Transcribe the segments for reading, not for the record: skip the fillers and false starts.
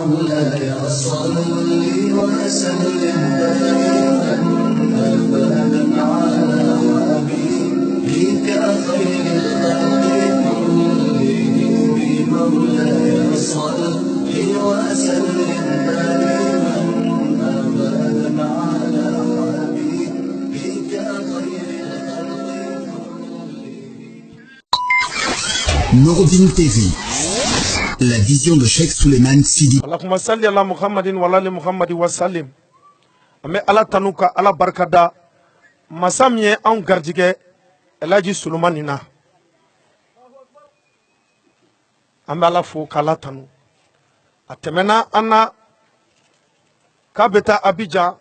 مولاي صل وسلم دائما أبدا على حبيبك خير الخلق كلهم. مولاي صل وسلم دائما أبدا على حبيبك خير الخلق كلهم. Nouroudine TV, la vision de Cheikh Souleymane Sidi. Allahumma salli ala Muhammadin wa ala Muhammadi wa sallim. Ame ala tanuka ala barkada masamye an garjige Elaji Sulumanina. Ame ala fo kala tanu. Atemena ana kabeta Abidjan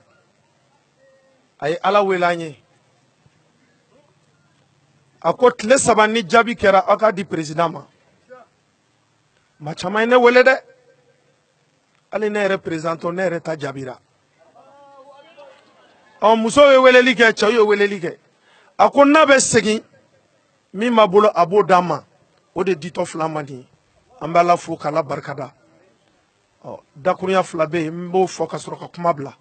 ay ala welanye. Ako tile saba ni jabi kera aka di president ma chama ne wele de ali ne representant ne reta jabira on muso we wele like chayo wele like ako na be segi mi mabulo abo dama o de dito flamani ambala fu kala barkada dakunya flabe mbo fo ka soro ka kuma bla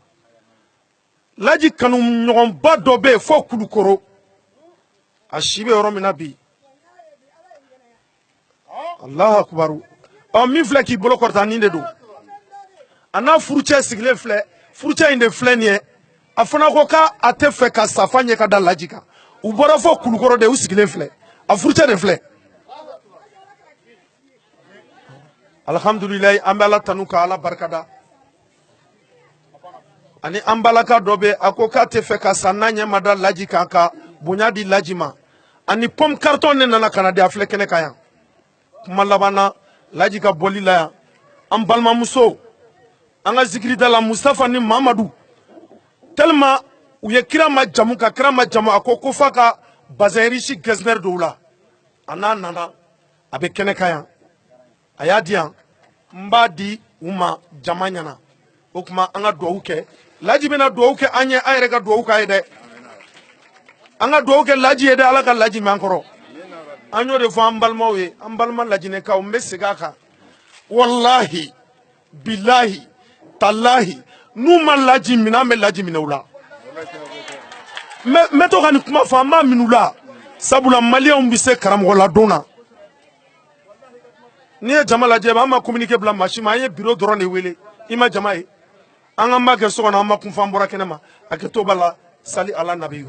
laji kanu nyon ba do be fo kudukoro ashibe oromina bi Allah akbaru mi flɛ k'i bolo kɔrɔta nin de don a n'a furucɛ sigilen filɛ furucɛ in de filɛ nin ye a fana ko k'a a tɛ fɛ ka safa ɲɛ ka da laji kan u bɔra fɔ kulukɔrɔ de u sigilen filɛ a furucɛ de filɛ alhamdulilayi an bɛ ala tanu ka ala barikada ani an balaka dɔ bɛ a ko k'a tɛ fɛ ka sa n'a ɲɛ ma da laji kan ka bonya di laji ma ani pomme carton ne nana ka na di a filɛ kɛnɛ kan yan kuma laban na laji ka boli la yan an balimamuso an ka zikirida la Mustafa ni Mamadu tellement u ye kira ma jamu ka kira ma jamu a ko fa ka bazɛrisi gesner dɔw la a n'a nana a bɛ kɛnɛ kan yan a y'a di yan n b'a di u ma jama ɲɛna o tuma an ka duwawu kɛ laji bɛna duwawu kɛ an ye an yɛrɛ ka duwawu k'a ye dɛ an ka duwawu kɛ laji ye dɛ ala ka laji mɛn an kɔrɔ an y'o de fɔ an balimaw ye an balima lajinɛkaw n bɛ segin a kan wallahi bilahi talahi n'u ma laji minɛ an bɛ laji minɛ u la n bɛ to ka nin kuma fɔ an b'a minɛ u la sabula maliyɛnw bɛ se karamɔgɔ la don na n'i ye jama lajɛ an ma communiqué bila machine ma an ye bureau dɔrɔn de wele i ma jama ye an ka n b'a kɛ so kɔnɔ an ma kun fɔ an bɔra kɛnɛ ma a kɛ to b'a la sali ala nabi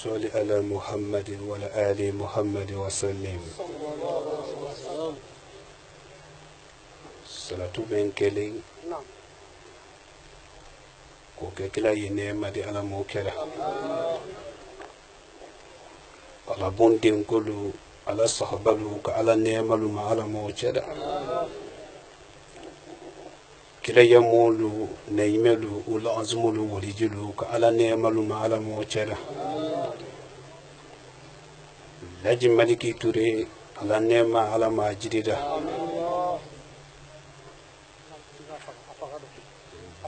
صل على محمد وعلى آل محمد وسلم صلاة بين كلين كوكلا ينام دي على موكلا على بندين كله على صحبه على نعمل ما على موكلا كلا يمولو نيملو ولا أزملو وليجلو على نعمل ما على موكلا Laji Maliki Touré ala nema ala majidida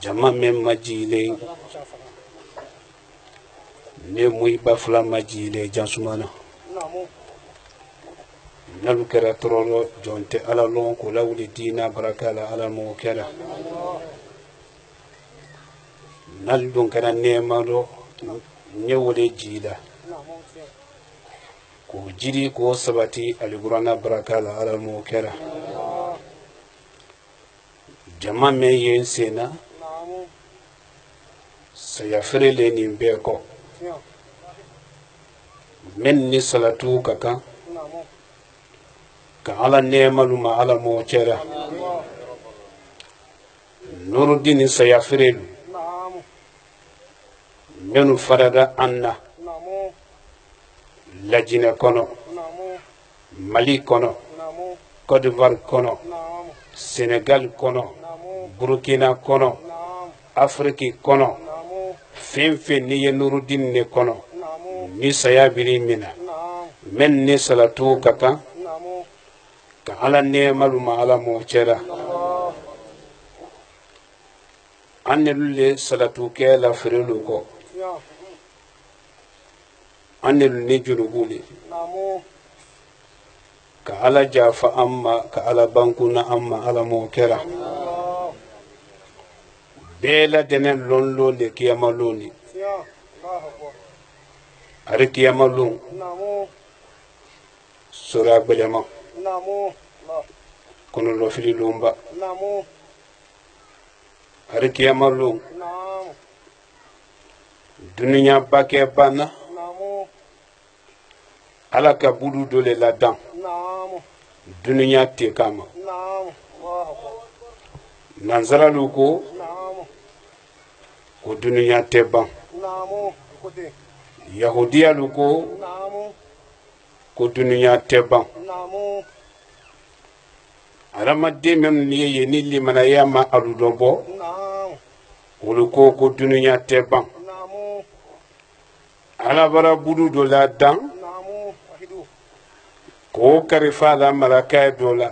jama men majile ne muy bafla majile jansumana nalu kera trolo jonte ala lon ko lawli dina barakala ala mo kera nal don kana nema do nyewole jida ko jiri ko sabati aligurana barakala ala mo kera jama me yen sena sayafere le ni beko men ni salatu kaka ka ala nemalu ma ala mo kera nuruddin sayafere menu farada anna lajine kono Mali kono Côte d'Ivoire kono Sénégal kono Burkina kono Afrique kono fenfe ni ye Nuruddin ne kono ni saya biri mina men ni salatu kaka ka ala ne maluma ala mo cera anne salatu ke la frelu ko anel ne junubule ka ala jafa amma ka ala bankuna amma ala mo kera bela denen lonlo le kiyama loni ari kiyama lon sura belema kono lo fili lumba ari kiyama lon dunya bake bana ala ka budu dole la dan dunya te kama nanzara luko ko dunya te ban yahudiya luko ko dunya te ban aramade mem ni ye ni limana yama aludombo uluko ko dunya te ban ala bara budu do la dan ko karifa la malaka do la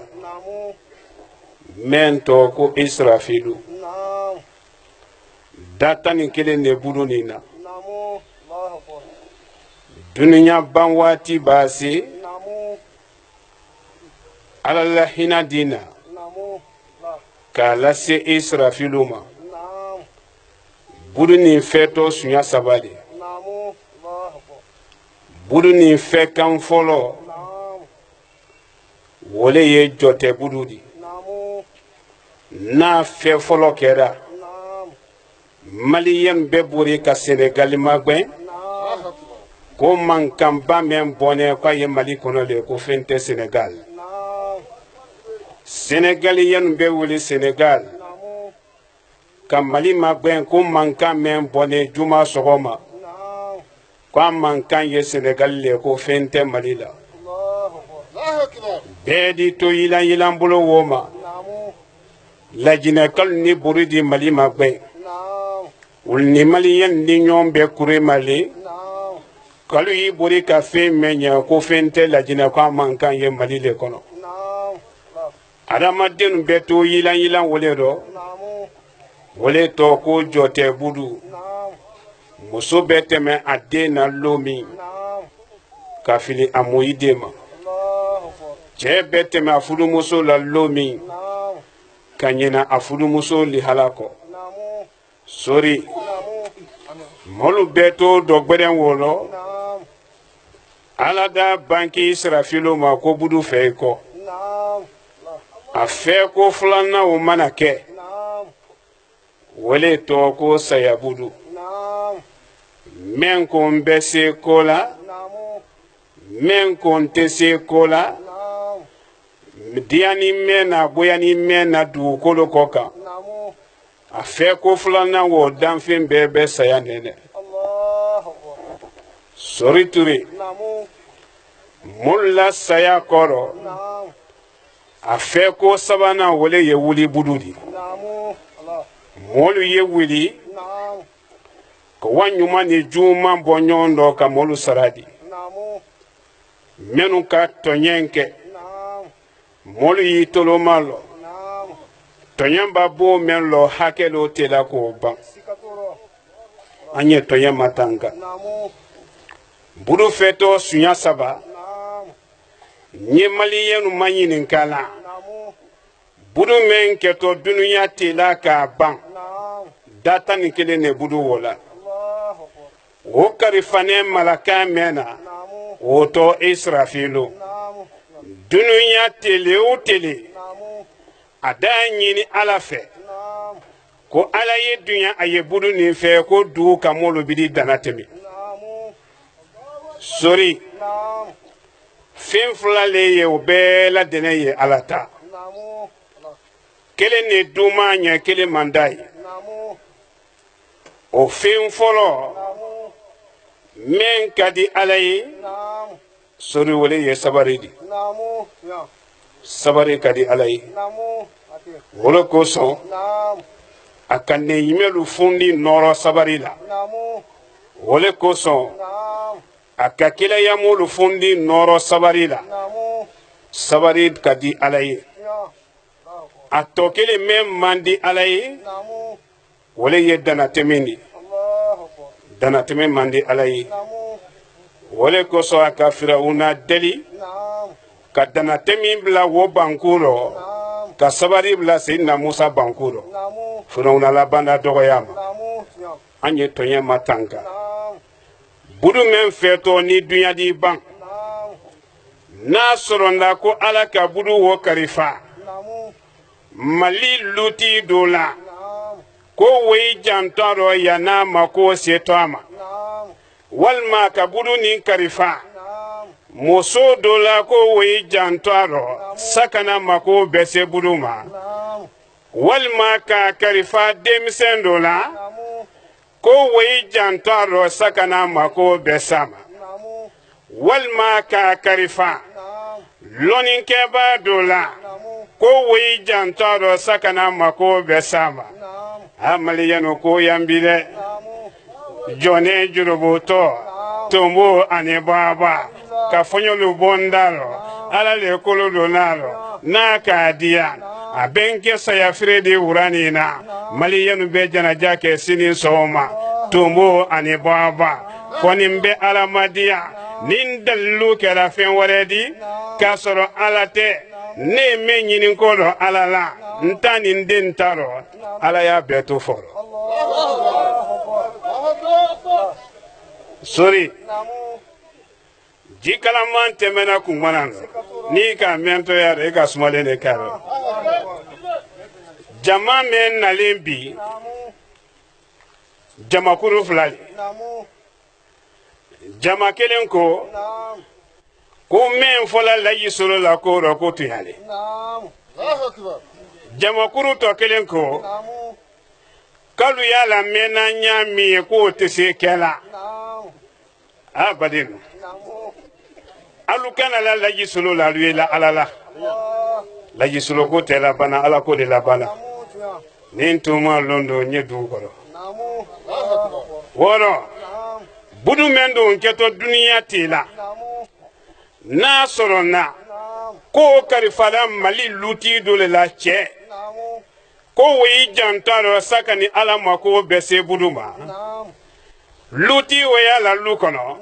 mento ko israfilu data ni kele ne budu ni na dunya ban wati basi ala la hina dina kala se israfilu ma budu ni feto sunya sabali budu ni fe kan folo wole ye jote budu di na fe folo kera malien be buri ka Senegal magben ko man kan ba men bone ko ye mali kono le ko fente Senegal Senegalien be wuli Senegal ka mali magben ko man kan men bone juma sogoma ko man kan ye Senegal le ko fente mali la bedi to yilan bulo woma lajina kal ni buridi mali magben ul ni malien ni nyom be kure mali kalu yi buri ka fe menya ko fente lajina ko man kan ye mali le kono adama den be to yilan wole do wole to ko jote budu muso beteme adena lomi kafili amoyidema je beteme afulu muso la lomi kanyena afulu muso li halako sorry molu beto dogbeden wolo alada banki israfilo ma ko budu fe ko afe ko fulana o manake wole to ko sayabudu men ko mbese kola men ko ntese kola diani mena boyani mena du kolo koka afe ko fulana wo danfin bebe saya nene sorry turi mulla saya koro afe ko sabana wole ye wuli bududi molu ye wuli ko wanyuma ni juma bonyondo ka molu saradi menu ka tonyenke molu yi tolo malo tonyamba bo men lo hakelo tela ko ba anye tonya matanga budu feto sunya saba nye maliyenu manyinin kala budu men keto dunuya tela ka ban data ni kele ne budu wola o karifane malaka mena oto israfilu dunuya tele o tele adanyini ala fe ko ala ye dunya aye budu ni fe ko du kamolo bidi danatemi sorry fin fulale ye obela deneye alata kele ne duma nya kele mandai o fin folo men kadi alayi sorry wole ye sabaridi sabari kadi alayi wolo ko so akane yimelu fundi noro sabari la wole ko so akakila yamulu fundi noro sabari la sabari kadi alayi atokele mem mandi alayi wole ye dana temini dana teme mandi alayi wole ko so akafira una deli ka danatɛmi bila wo banku rɔ ka sabari bila Seydina Musa banku rɔ Firawuna labanda dɔgɔya ma an ye tɔɲɛ ma tanka budu men fɛtɔ ni dunya di ban n'a sɔrɔla ko Ala ka budu wo karifa Mali luti dɔ la ko wei jantɔrɔ yana ma ko setɔ a ma walima ka budu ni karifa muso dɔ la ko wei jantɔrɔ sakana ma ko bɛ se budu ma walima ka karifa denmisɛn dɔ la ko wei jantɔrɔ sakana ma ko bɛ sa ma walima ka karifa lɔnnikɛba dɔ la ko wei jantɔrɔ sakana ma ko bɛ sa ma a maliyɛnu ko yan bi dɛ jɔne jurubutɔ tombo ani baba ka fɔɲɔlu bɔnda rɔ Ala le kolo donna rɔ n'a k'a diya a bɛ n kɛ sayafire de wura nin na maliyɛnu bɛ janaja kɛ sini sɔgɔma tombo ani baba kɔni bɛ Ala ma diya ni dalilu kɛra fɛn wɛrɛ di k'a sɔrɔ Ala tɛ ne ye min ɲini ko dɔ Ala la n ta nin den ta rɔ Ala y'a bɛɛ to fɔlɔ sori ji kalaman tɛmɛna kumana na n'i ka mɛntɔ ya dɔ e ka sumalen de k'a rɔ jama min nalen bi jamakuru fila de jama kelen ko min fɔla laji solo la ko rɔ ko tun y'ale jamakuru tɔ kelen ko kalu y'a la mɛnna ɲa min ye k'o tɛ se kɛla a baden alu kana la laji solo la alu ye la Ala la laji solo ko tɛ labana Ala ko de labana ni tuma londo nye dugu kɔrɔ wɔrɔ budu men don kɛtɔ duniya tɛ la n'a sɔrɔ na ko karifala Mali luti dɔ le la cɛ ko wei jantɔrɔ sakani Ala ma ko bɛ se budu ma luti wea la lu kɔnɔ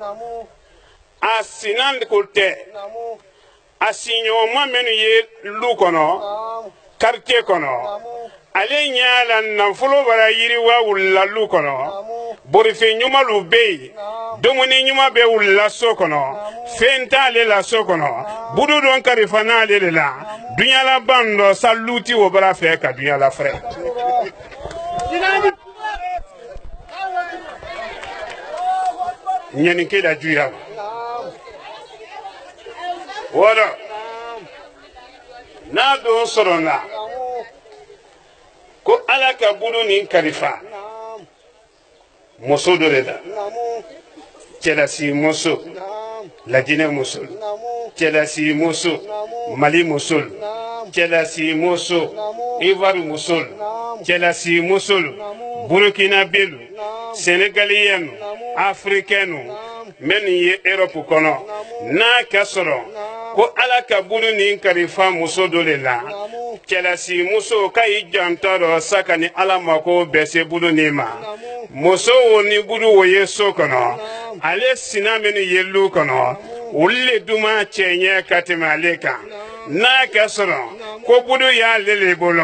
a sinan ko tɛ a siɲɔgɔnma minnu ye lu kɔnɔ quartier kɔnɔ ale ɲɛ la nafolo bara yiriwa wulila lu kɔnɔ borifin ɲuman lu bɛ yen dumuni ɲuman bɛ wulila so kɔnɔ fɛn t'ale la so kɔnɔ budu dɔn karifa n'ale de la dunyalaban dɔ sa luti o bara fɛ ka dunyala fɛrɛ ɲɛnike la juya wɔrɔ n'a don sɔrɔ la ko Ala ka budu nin karifa muso dɔ de la cɛlasi muso lajinɛ muso cɛlasi muso Mali muso cɛlasi muso Ivoire muso cɛlasi muso Burkina belu Sénégaliyɛnu Afrikɛnu minnu ye Europe kɔnɔ n'a ka sɔrɔ ko Ala ka budu nin karifa muso dɔ de la cɛlasi muso k'a y'i jantɔrɔ sakani Ala ma ko bɛ se budu nin ma muso wo ni budu wo ye so kɔnɔ ale sina minnu ye lu kɔnɔ olu le duma cɛɲɛ ka tɛmɛ ale kan n'a ka sɔrɔ ko budu y'ale le bolo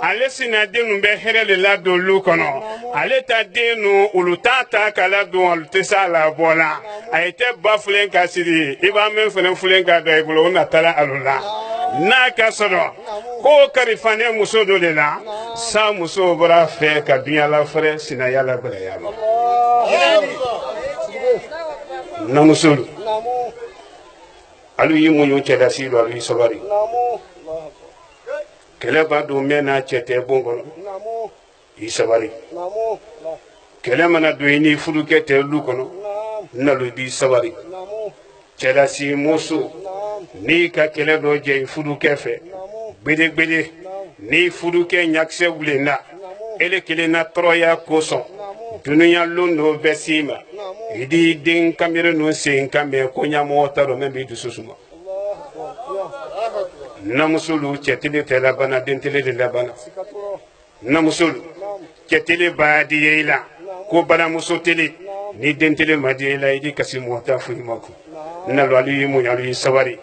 ale sinadenw bɛ hɛrɛ de ladon lu kɔnɔ ale ta den nu olu t'a ta k'a ladon olu tɛ se a la bɔ la a ye tɛ ba filen ka siri i b'a mɛn fana filen ka dɔ i bolo o natala alu la n'a ka sɔrɔ ko karifane muso dɔ de la sa muso bɔra fɛ ka dunyala fɛrɛ sinaya la bɛrɛya ma namusolu alu y'i muɲu cɛlasi lo alu y'i sabari kɛlɛ b'a don mɛn n'a cɛ tɛ bon kɔnɔ i sabari kɛlɛ mana don i ni furukɛ tɛ lu kɔnɔ nalo i b'i sabari cɛlasi muso n'i ka kɛlɛ dɔ jɛ i furukɛ fɛ gbedegbede n'i furukɛ ɲakisɛ wulenna ele kelen na tɔɔrɔya kosɔn dunuya lon dɔ bɛ s'i ma i di den kamere ninnu sen kan mɛn ko ɲamɔgɔ ta dɔn mɛ b'i dusu suma namusolu cɛtele tɛ labana dentele de labana namusolu cɛtele b'a di ye i la ko balamuso tele ni dentele ma di ye i la i di kasi mɔgɔ ta foyi ma kun nalo alu y'i muɲu alu y'i sabari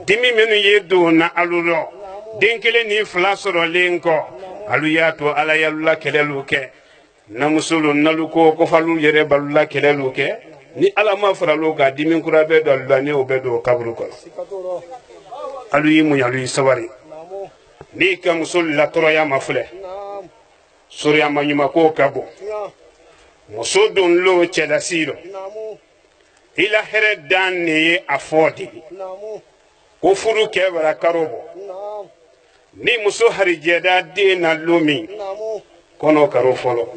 dimi menu ye do na alulo denkele ni fla soro lenko alu ya to ala yalla kelelu ke na musulu naluko ko falu yere balula kelelu ke ni ala ma faralo ga dimi kurabe do lani obedo kabru ko alu yi mu yalu sawari ni ka musul la toroya mafule surya manyuma ko kabo musudun lo chedasiro ila here dan ne afodi ko furu ke bara karobo ni muso harijeda de na lumi kono karo folo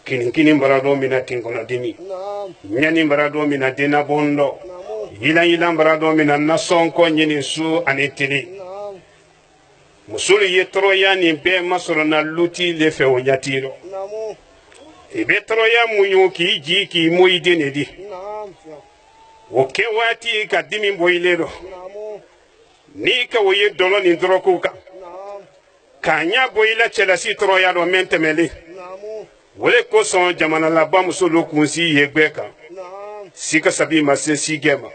kini barado mina tinkono dimi nyani barado mina dena bondo ila barado mina nasonko nyini su anitili musuli yetroya ni be masoro na luti le fe onyatiro ibe troya munyo ki ji ki moide ne di oke wati ka dimi boilero ni ka woye dolo ni droko ka kanya boila chelasi troya do mentemele wole ko son jamana la ba musulu kunsi yegbe ka sika sabi mase sigema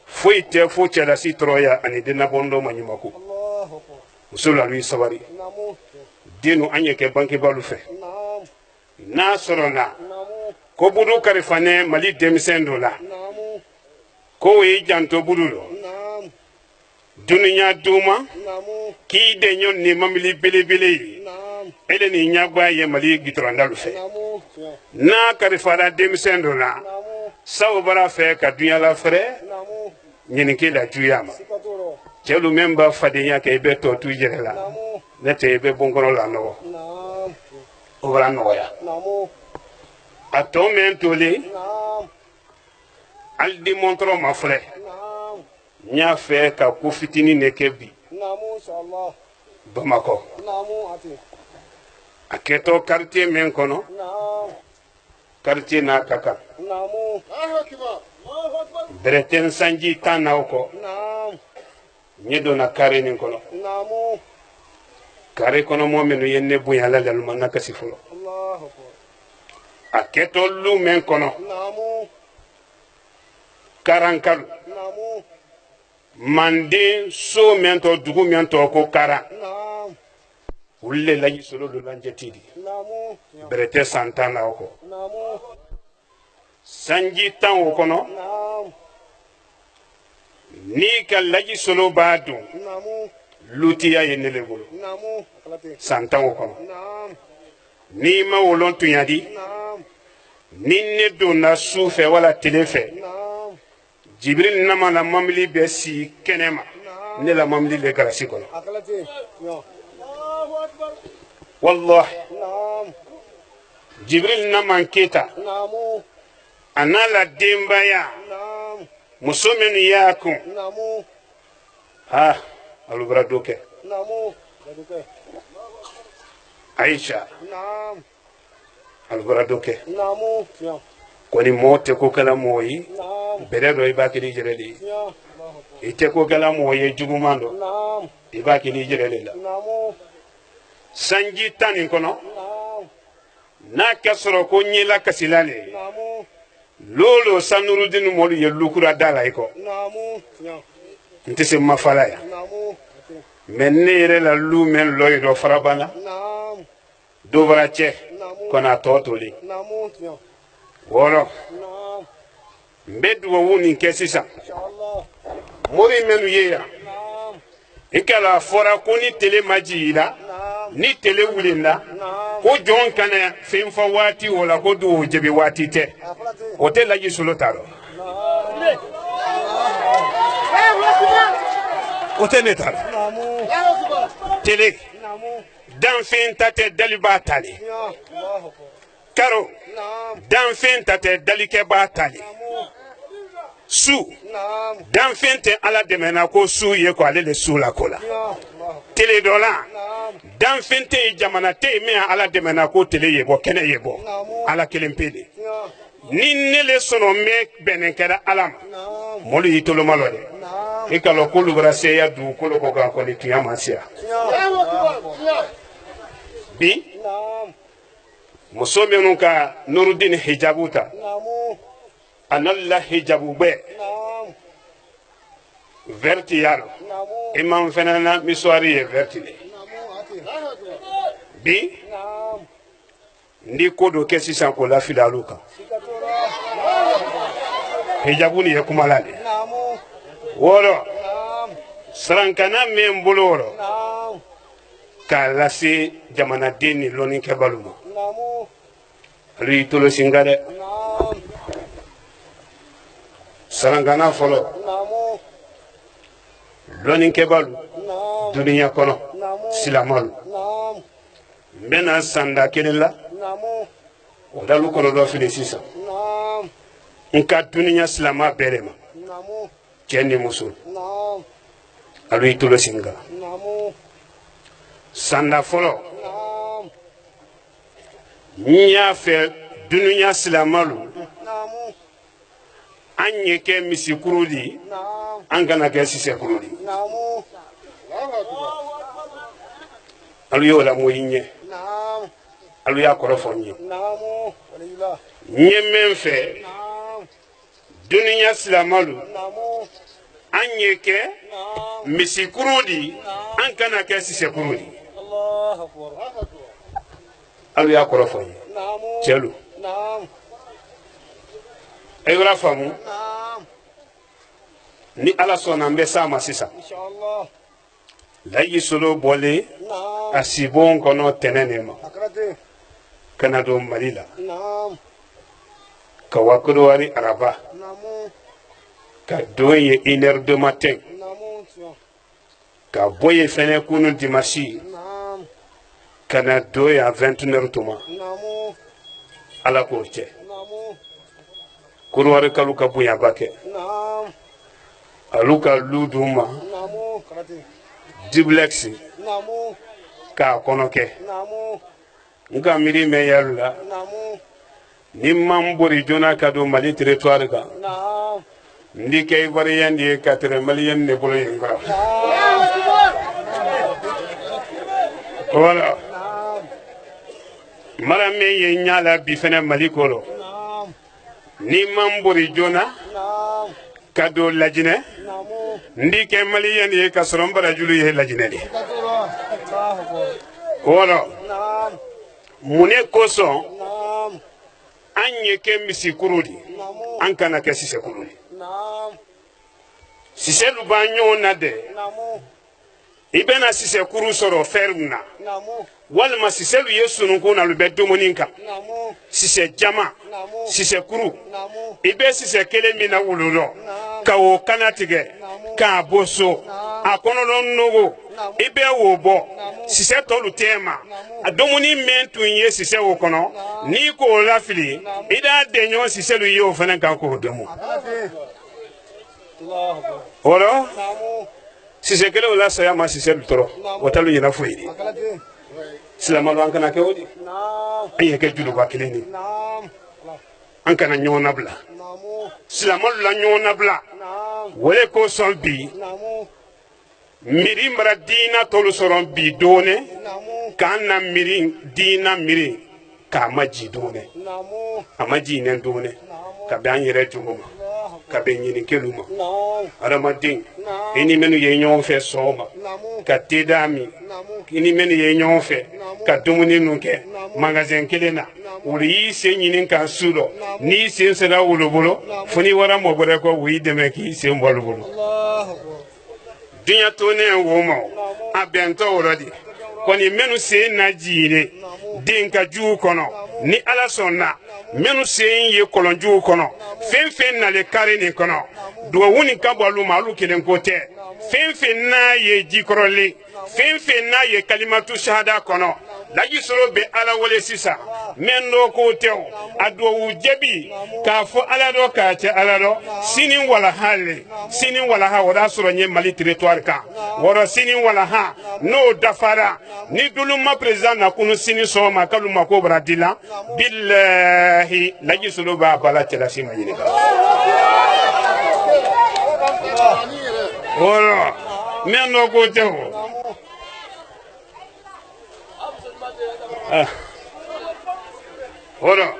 foite fo chelasi troya ani de na bondo manyimako musulu lui sawari dinu anye ke banki balu fe na sorona ko budu karifane mali demisendo la ko we janto budulo dunya duma ki de nyon ni mamili bele ele ni nyagba ye mali gitrandalu fe na karifara demisendo la sawo bara fe ka dunya la fere nyini ke la tuyama chelu memba fadenya ke beto tujere la nete be bonkono la no obra no ya atomento al dimontro ma frère nya fe ka ku fitini ne kebi inshallah Bamako aketo quartier men kono quartier na kaka breten sanji tanawko nyedo na kare ni kono kare kono momenu yenne buya la dal man nakasi fulo aketo lu men kono karankal mande so mento dugu mento ko kara ulle laji solo do lanjetidi brete santana ko sanji tan o kono ni ka laji solo badu lutiya yenele golo santan o kono ni ma wolon tunyadi ni ne do na sufe wala telefe jibril nama la mamli be si kenema ne la mamli le garasi kono wallahi jibril nama kita anala dembaya musomen yakum ha alubra doke Aisha alubra doke koni mote ko kala moyi beredo ibakiri jereli ite ko kala moyi jugumando ibakiri jereli la sanji tanin kono na kasoro ko nyela kasilale lolo sanurudin molu ye lukura dala iko ntese mafala ya menere la lumen loydo farabana dovrache kona totoli woro mbedu woni kesisa mori menu yeya ikala fora kuni tele majira ni tele wulinda ko jon kana finfa wati wala ko do jebe wati te hotel la yisulo taro hotel ne taro tele dan fin tate daliba tali karo dan fin tate dalike ba tali su dan fin te ala demena ko su ye ko ale le su la kola tele dola dan fin te jamana te me ala demena ko tele ye bo kene ye bo ala kelempele ni nele sono me benenkara alam molu yitolo malode ikalo kulu brase ya du kulu ko ga ko ni tuyamasia bi musome nuka nurudin hijabuta analla hijabu be verti yaro imam fenana miswari ye verti le bi ndi kodo kesi sanko la filaluka hijabuni ye kumalale woro sarankana membuloro ka lase jamana deni loni kebaluma lui tolo singade sarankana folo loni kebalu dunia kono silamalu mena sanda kelila odalu kono do fili sisa nka dunia silama berema chenni musul alu tolo singa sanda folo nya fe dunia silamalu anye ke misikurudi angana ke sisekurudi alu yo la moyinye alu ya korofonye nye menfe dunia silamalu anye ke misikurudi angana ke sisekurudi alu ya korofonye chelu ayura famu ni ala sona mbesa masisa inshallah la yisolo bole asibon kono tenenema kanado malila kawakuro wari araba ka doye 1h de matin ka boye fene kunu dimashi kana doye à 21h tuma ala ko che kurware kaluka buya bake aluka luduma diblexi ka konoke nga miri me yalla ni mambori jona kado mali territoire ga ndike variandi 4 million ne bolo yinga wala mara me yenyala bi fene mali kolo ni mambori jona kado lajine ndike maliyan ye kasrombara julu ye lajine di wala mune koso anye ke misikurudi ankana ke sisekurudi siselu banyo nade ibena sisekuru soro fermna walma siselu yesu nunkuna lubedo moninka sise jama sise kuru ibe sise kele mina wululo ka o kanatige ka boso akono don nugo ibe wo bo sise tolu tema adomuni mentu ye sise wo kono ni ko lafili ida denyo siselu yo fana ka ko demu oro sise kele wala saya ma siselu toro watalu yina fuidi silamalu ankana ke wodi aye ke julu ba kileni ankana nyona bla silamalu la nyona bla wole ko solbi miri mara dina tolu soron bi done kana miri dina miri ka maji done amaji nen done ka ban yere jumuma ka ben yini keluma aramadin ini menu ye nyon fe soma ka tedami ini menu ye nyon fe ka dumuni nuke magazin kelena uri se nyinin kan sudo ni se sera wulubulu funi wara mo bore ko wi deme ki se mbolubulu dunya tone womo abento oradi koni menu se na jire dinka ju kono ni ala sonna menu se ye kolonju kono fen na le kare ni kono do woni kabwalu malu kelen kote fen na ye jikroli fen na ye kalimatu shahada kono laji soro be ala wole sisa menno ko tew ado ujebi ka fo ala do ka che ala do sinin wala hale sinin wala ha wada soro nye mali territoire ka woro sinin wala ha no dafara ni duluma president na kunu sinin so ma kaluma ko bradila billahi laji soro ba bala tela sima yini ka woro menno ko tew ora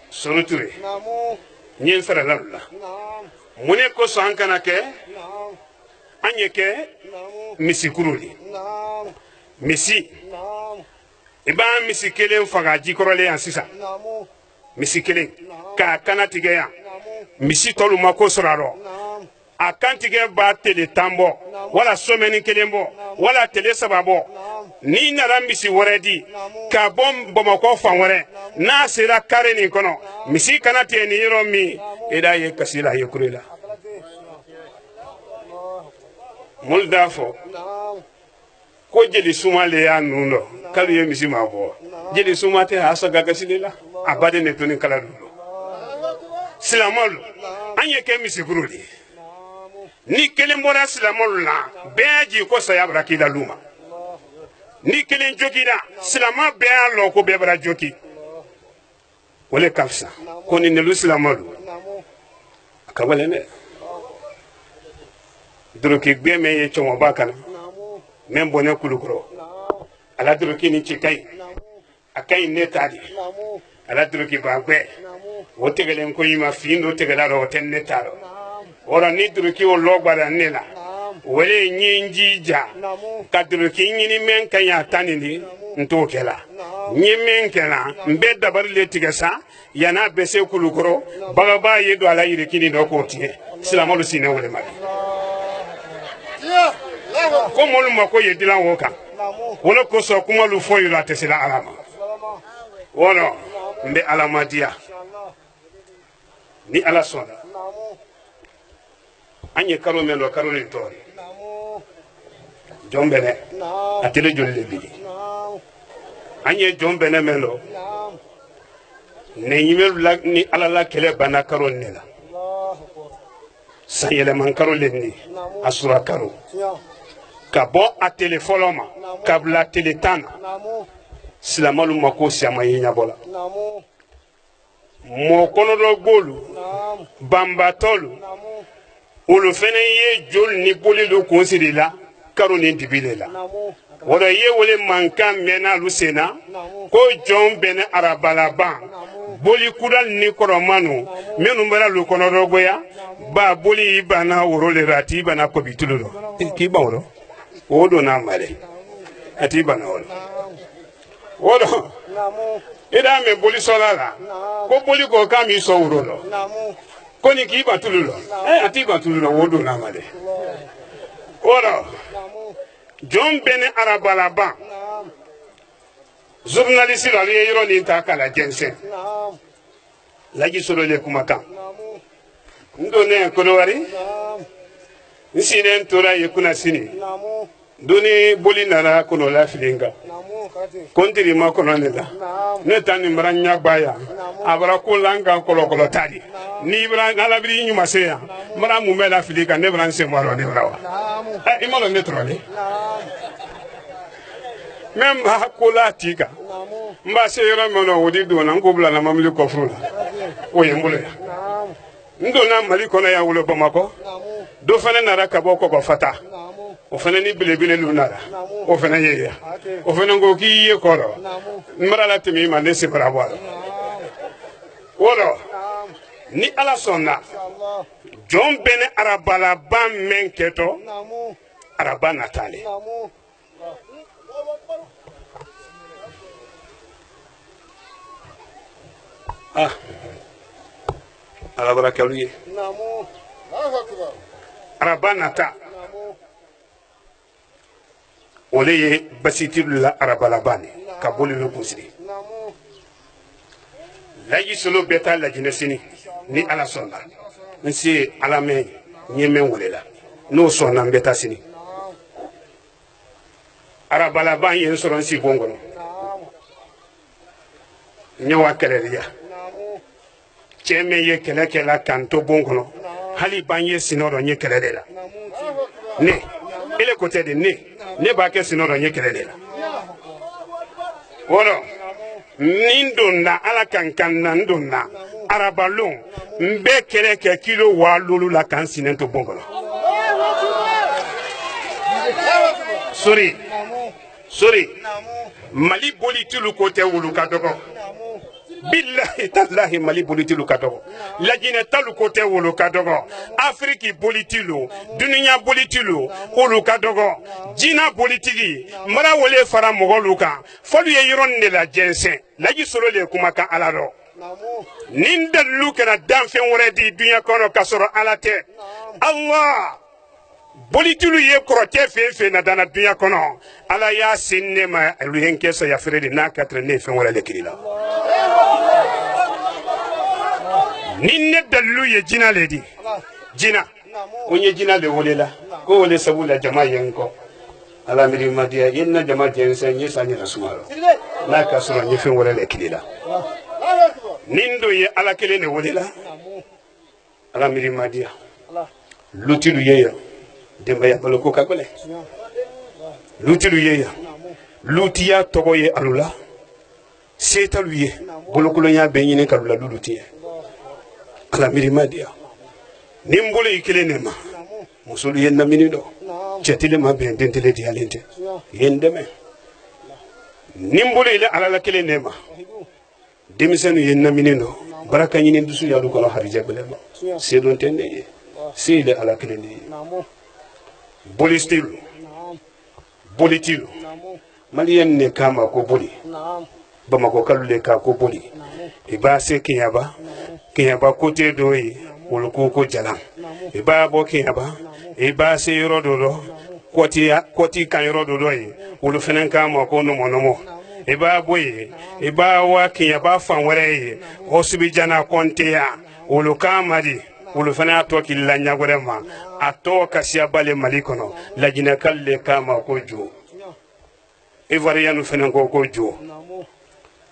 soruture nyen sara lalla mune ko sankana ke anyeke misi kuruli misi iba misi kelen faga jikorole yan sisa misi kelen ka kana tigɛ yan misi tɔlu ma ko sɔrɔ a kan tigɛ ba tele tan bɔ wala somɛni kelen bɔ wala tele saba bɔ n'i nana misi wɛrɛ di ka bɔ bamakɔ fan wɛrɛ n'a sera kare nin kɔnɔ misi kana tigɛ ni yɔrɔ min e da ye kasi la a ye kure la mulu d'a fɔ ko jeli suma le y'a nun dɔ k'ale ye misi ma bɔ jeli suma tɛ a sɔn ka kasi de la a baden de tun ni kala dun silamɛw an ye kɛ misikuru de ye ni kelen bɔra silamɛw la bɛɛ jigi ko saya bara k'i la luma ni kelen jogira silamɛ bɛɛ y'a lɔn ko bɛɛ bara jogi o le ka fisa ko ni nelu silamɛw a ka gɛlɛn dɛ doroki gbɛ mɛn ye cɔmɔba kana mɛn bɔnɛ kulukɔrɔ ala doroki ni ci ka ɲi a ka ɲi ne ta de ala doroki ba gbɛ o tɛgɛlen ko ima fin do tɛgɛla rɔ o tɛ ne ta rɔ ɔrɔ ni doroki o lɔ gbara ne la o le nye jija ka doroki ɲini mɛn ka ɲi a ta nin de n t'o kɛ la n ye mɛn kɛ la n bɛ dabari le tigɛ sa yan'a bɛ se kulukɔrɔ bagaba ye don a la yirikini dɔ k'o tiɲɛ silamɛlu sinɛ wele ma ko molu ma ko ye dilan wo kan wala kosɔn kumalu fɔ yi la a tɛ sera ala ma wɔrɔ n bɛ ala ma diya ni ala sɔnna an ye karo min dɔn karo nin tɔɔri jɔn bɛnɛ a tele joli le bili an ye jɔn bɛnɛ min dɔn nɛɲimɛlu ni ala la kɛlɛ banna karo ne la san yɛlɛman karo le ni a sura karo ka bɔ a tele fɔlɔ ma ka bila tele tan na silamɛlu ma ko siama ye ɲabɔ la mɔɔ kɔnɔdɔ gbolu banbatɔlu olu fɛnɛ ye joli ni boli lu kun siri la karo ni dibi le la o la ye wele mankan mɛnna alu sen na ko jɔn bɛnɛ arabalaban boli kudal ni kɔrɔmanu minnu bɛra lu kɔnɔdɔ goya ba boli i banna woro le la a t'i banna kɔbitulu lɔ k'i ban o lɔ o don n'a ma dɛ a t'i banna o lɔ o dɔn i da mɛn boli sɔla la ko boli ko k'a m'i sɔn woro lɔ ko ni k'i ban tulu lɔ a t'i ban tulu lɔ o don n'a ma dɛ o dɔn jɔn bɛ ni arabalaban journaliste la ye yɔrɔ nin ta k'a la jɛnsɛn laji sɔrɔ le kumakan n donnen Kodowari n sinnen tora ye kunna sini doni boli nana kono la fili kan ko n teri ma kɔnɔ ne la ne ta nin bara ɲagba yan a bara ko la n kan kɔlɔkɔlɔ ta de ni bara ala b'i ɲuman se yan n bara mun bɛ la fili kan ne bara n sen bɔ a la ne bara wa i ma dɔn ne tɔrɔ de mɛ n b'a ko la a t'i kan n b'a se yɔrɔ min na o de donna n ko bila na mobili kɔfuru la o ye n bolo yan n donna Mali kɔnɔ yan wolo Bamakɔ dɔ fana nana ka bɔ Kɔgɔfata o fana ni belebele lu nana o fana ye yan o fana ko k'i ye kɔrɔ n bara la tɛmɛ i ma ne se bara bɔ a la o rɔ ni ala sɔnna jɔn bɛ ni arabalaban mɛn kɛtɔ araba natale ala bara kɛlu ye araba nata o le ye basitilu la arabalaban ka boli lu kunsiri laji solo bɛɛ ta lajinɛ sini ni ala sɔnna n se ala mɛn ɲɛ mɛn wele la n'o sɔnna n bɛ taa sini arabalaban ye n sɔrɔ n si bon kɔnɔ n ye wa kɛlɛliya cɛ min ye kɛlɛ kɛla k'an to bon kɔnɔ hali ban ye sinɔ dɔ n ye kɛlɛ de la ne ele ko tɛ de ne b'a kɛ sinɔ dɔ n ye kɛlɛ de la o rɔ ni n donna ala kan na n donna arabalon n bɛ kɛlɛ kɛ kilo 7 la k'an sinɛ to bon kɔnɔ sori Mali boli tulu ko tɛ wulu ka dɔgɔ billahi tallahi mali bolitilu ka dɔgɔ lajinɛ talu ko tɛ wolo ka dɔgɔ afriki bolitilu duniya bolitilu olu ka dɔgɔ jina bolitigi mara wele fara mɔgɔlu kan fɔlu ye yɔrɔnin de la jɛnsɛn laji solo le kuma kan ala dɔ nin dalilu kɛra danfɛn wɛrɛ di dunuya kɔnɔ ka sɔrɔ ala tɛ allah bolitilu ye kɔrɔtɛ fɛn fɛn na dana dunuya kɔnɔ ala y'a sen ne ma olu ye n kɛ saya feere de n'a ka tɛrɛ ne ye fɛn wɛrɛ le kiri la ni ne dalilu ye jina le di jina o ye jina le wele la ko wele sabu la jama ye n kɔ ala miri madiya ye na jama jɛnsɛn n ye sa ɲɛna suma n'a ka sɔrɔ n ye fɛn wɛrɛ le kiri la nin do ye ala kelen de wele la ala miri madiya lutilu ye yan denbaya baloko ka gɛlɛn lutilu ye yan lutiya tɔgɔ ye alu la setalu ye bolokolonya bɛ ɲini ka la lulu tiɲɛ ala mirima diya ni n bolo i kelen ne ma musolu ye namini dɔ cɛtile ma bɛn dentele diyalen tɛ ye n dɛmɛ ni n bolo ile ala la kelen ne ma denmisɛnninw ye namini dɔ baraka ɲini dusu yalu kɔnɔ harijɛ bɛlɛ ma sedon tɛ ne ye se ile ala kelen de ye bolistilu bolitilu maliyɛn ne k'a ma ko boli Bamako kalu le ka ko boli i b'a se Keɲaba kote dɔ ye olu ko jalan i b'a bɔ Keɲaba i b'a se yɔrɔ dɔ dɔ kɔti kan yɔrɔ dɔ dɔ ye olu fɛnɛ k'a ma ko nɔmɔnɔmɔ i b'a bɔ ye i b'a wa Keɲaba fan wɛrɛ ye Osibijana Kɔnteya olu k'a ma di olu fɛnɛ y'a tɔ k'i la ɲagwɛrɛ ma a tɔ kasiya bale Mali kɔnɔ lajinɛkali le k'a ma ko jo Ivoiriyɛnw fɛnɛ ko jo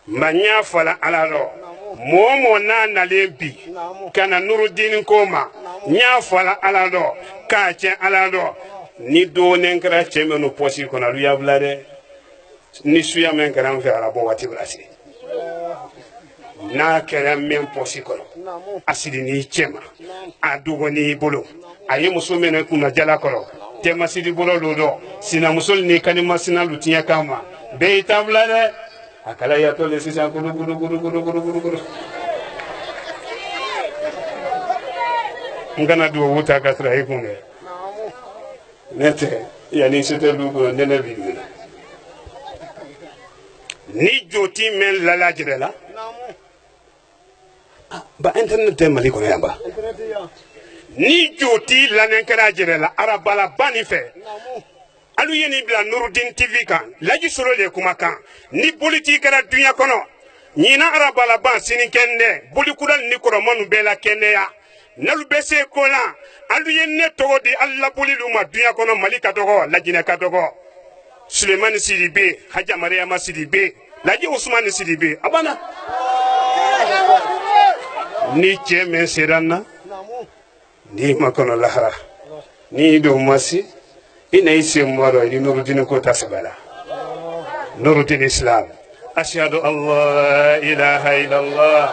manya fala ala lo momo na nalen bi kana nurudin koma nya fala ala lo ka che ala lo ni do nen kra che menu posi kona lu yablade ni suya men kra fe ala bo wati brasi na kera men posi kono asidi ni chema adugo ni bolo ayi musumene kuna jala koro tema sidi bolo lodo sina musul ni kanima sina lutinya kama be tablade akala ya tole sisa guru ngana do wuta ka tra ikunge nete yani sete lugo nene bibina ni joti men la lajrela ba internet te Mali ko yamba ni joti la nenkara jrela arabala bani fe alu yeni bila Nurudin TV kan laji soro le kuma kan ni politique kɛra dunya kɔnɔ ɲina arabala ban sini kɛnɛ bolikura ni koromanu bɛɛ la kɛnɛya nalu bɛ se ko la alu ye ne tɔgɔ di alla bolilu ma dunya kɔnɔ Mali ka dɔgɔ lajinɛ ka dɔgɔ Sulemani Sidibe Haja Mariama Sidibe laji Usmani Sidibe abana ni cɛ men seranna ni makɔnɔ lahara ni do masi ina ise mwaro ili Nurudin kota sabala Nurudin Islam ashhadu an la ilaha illallah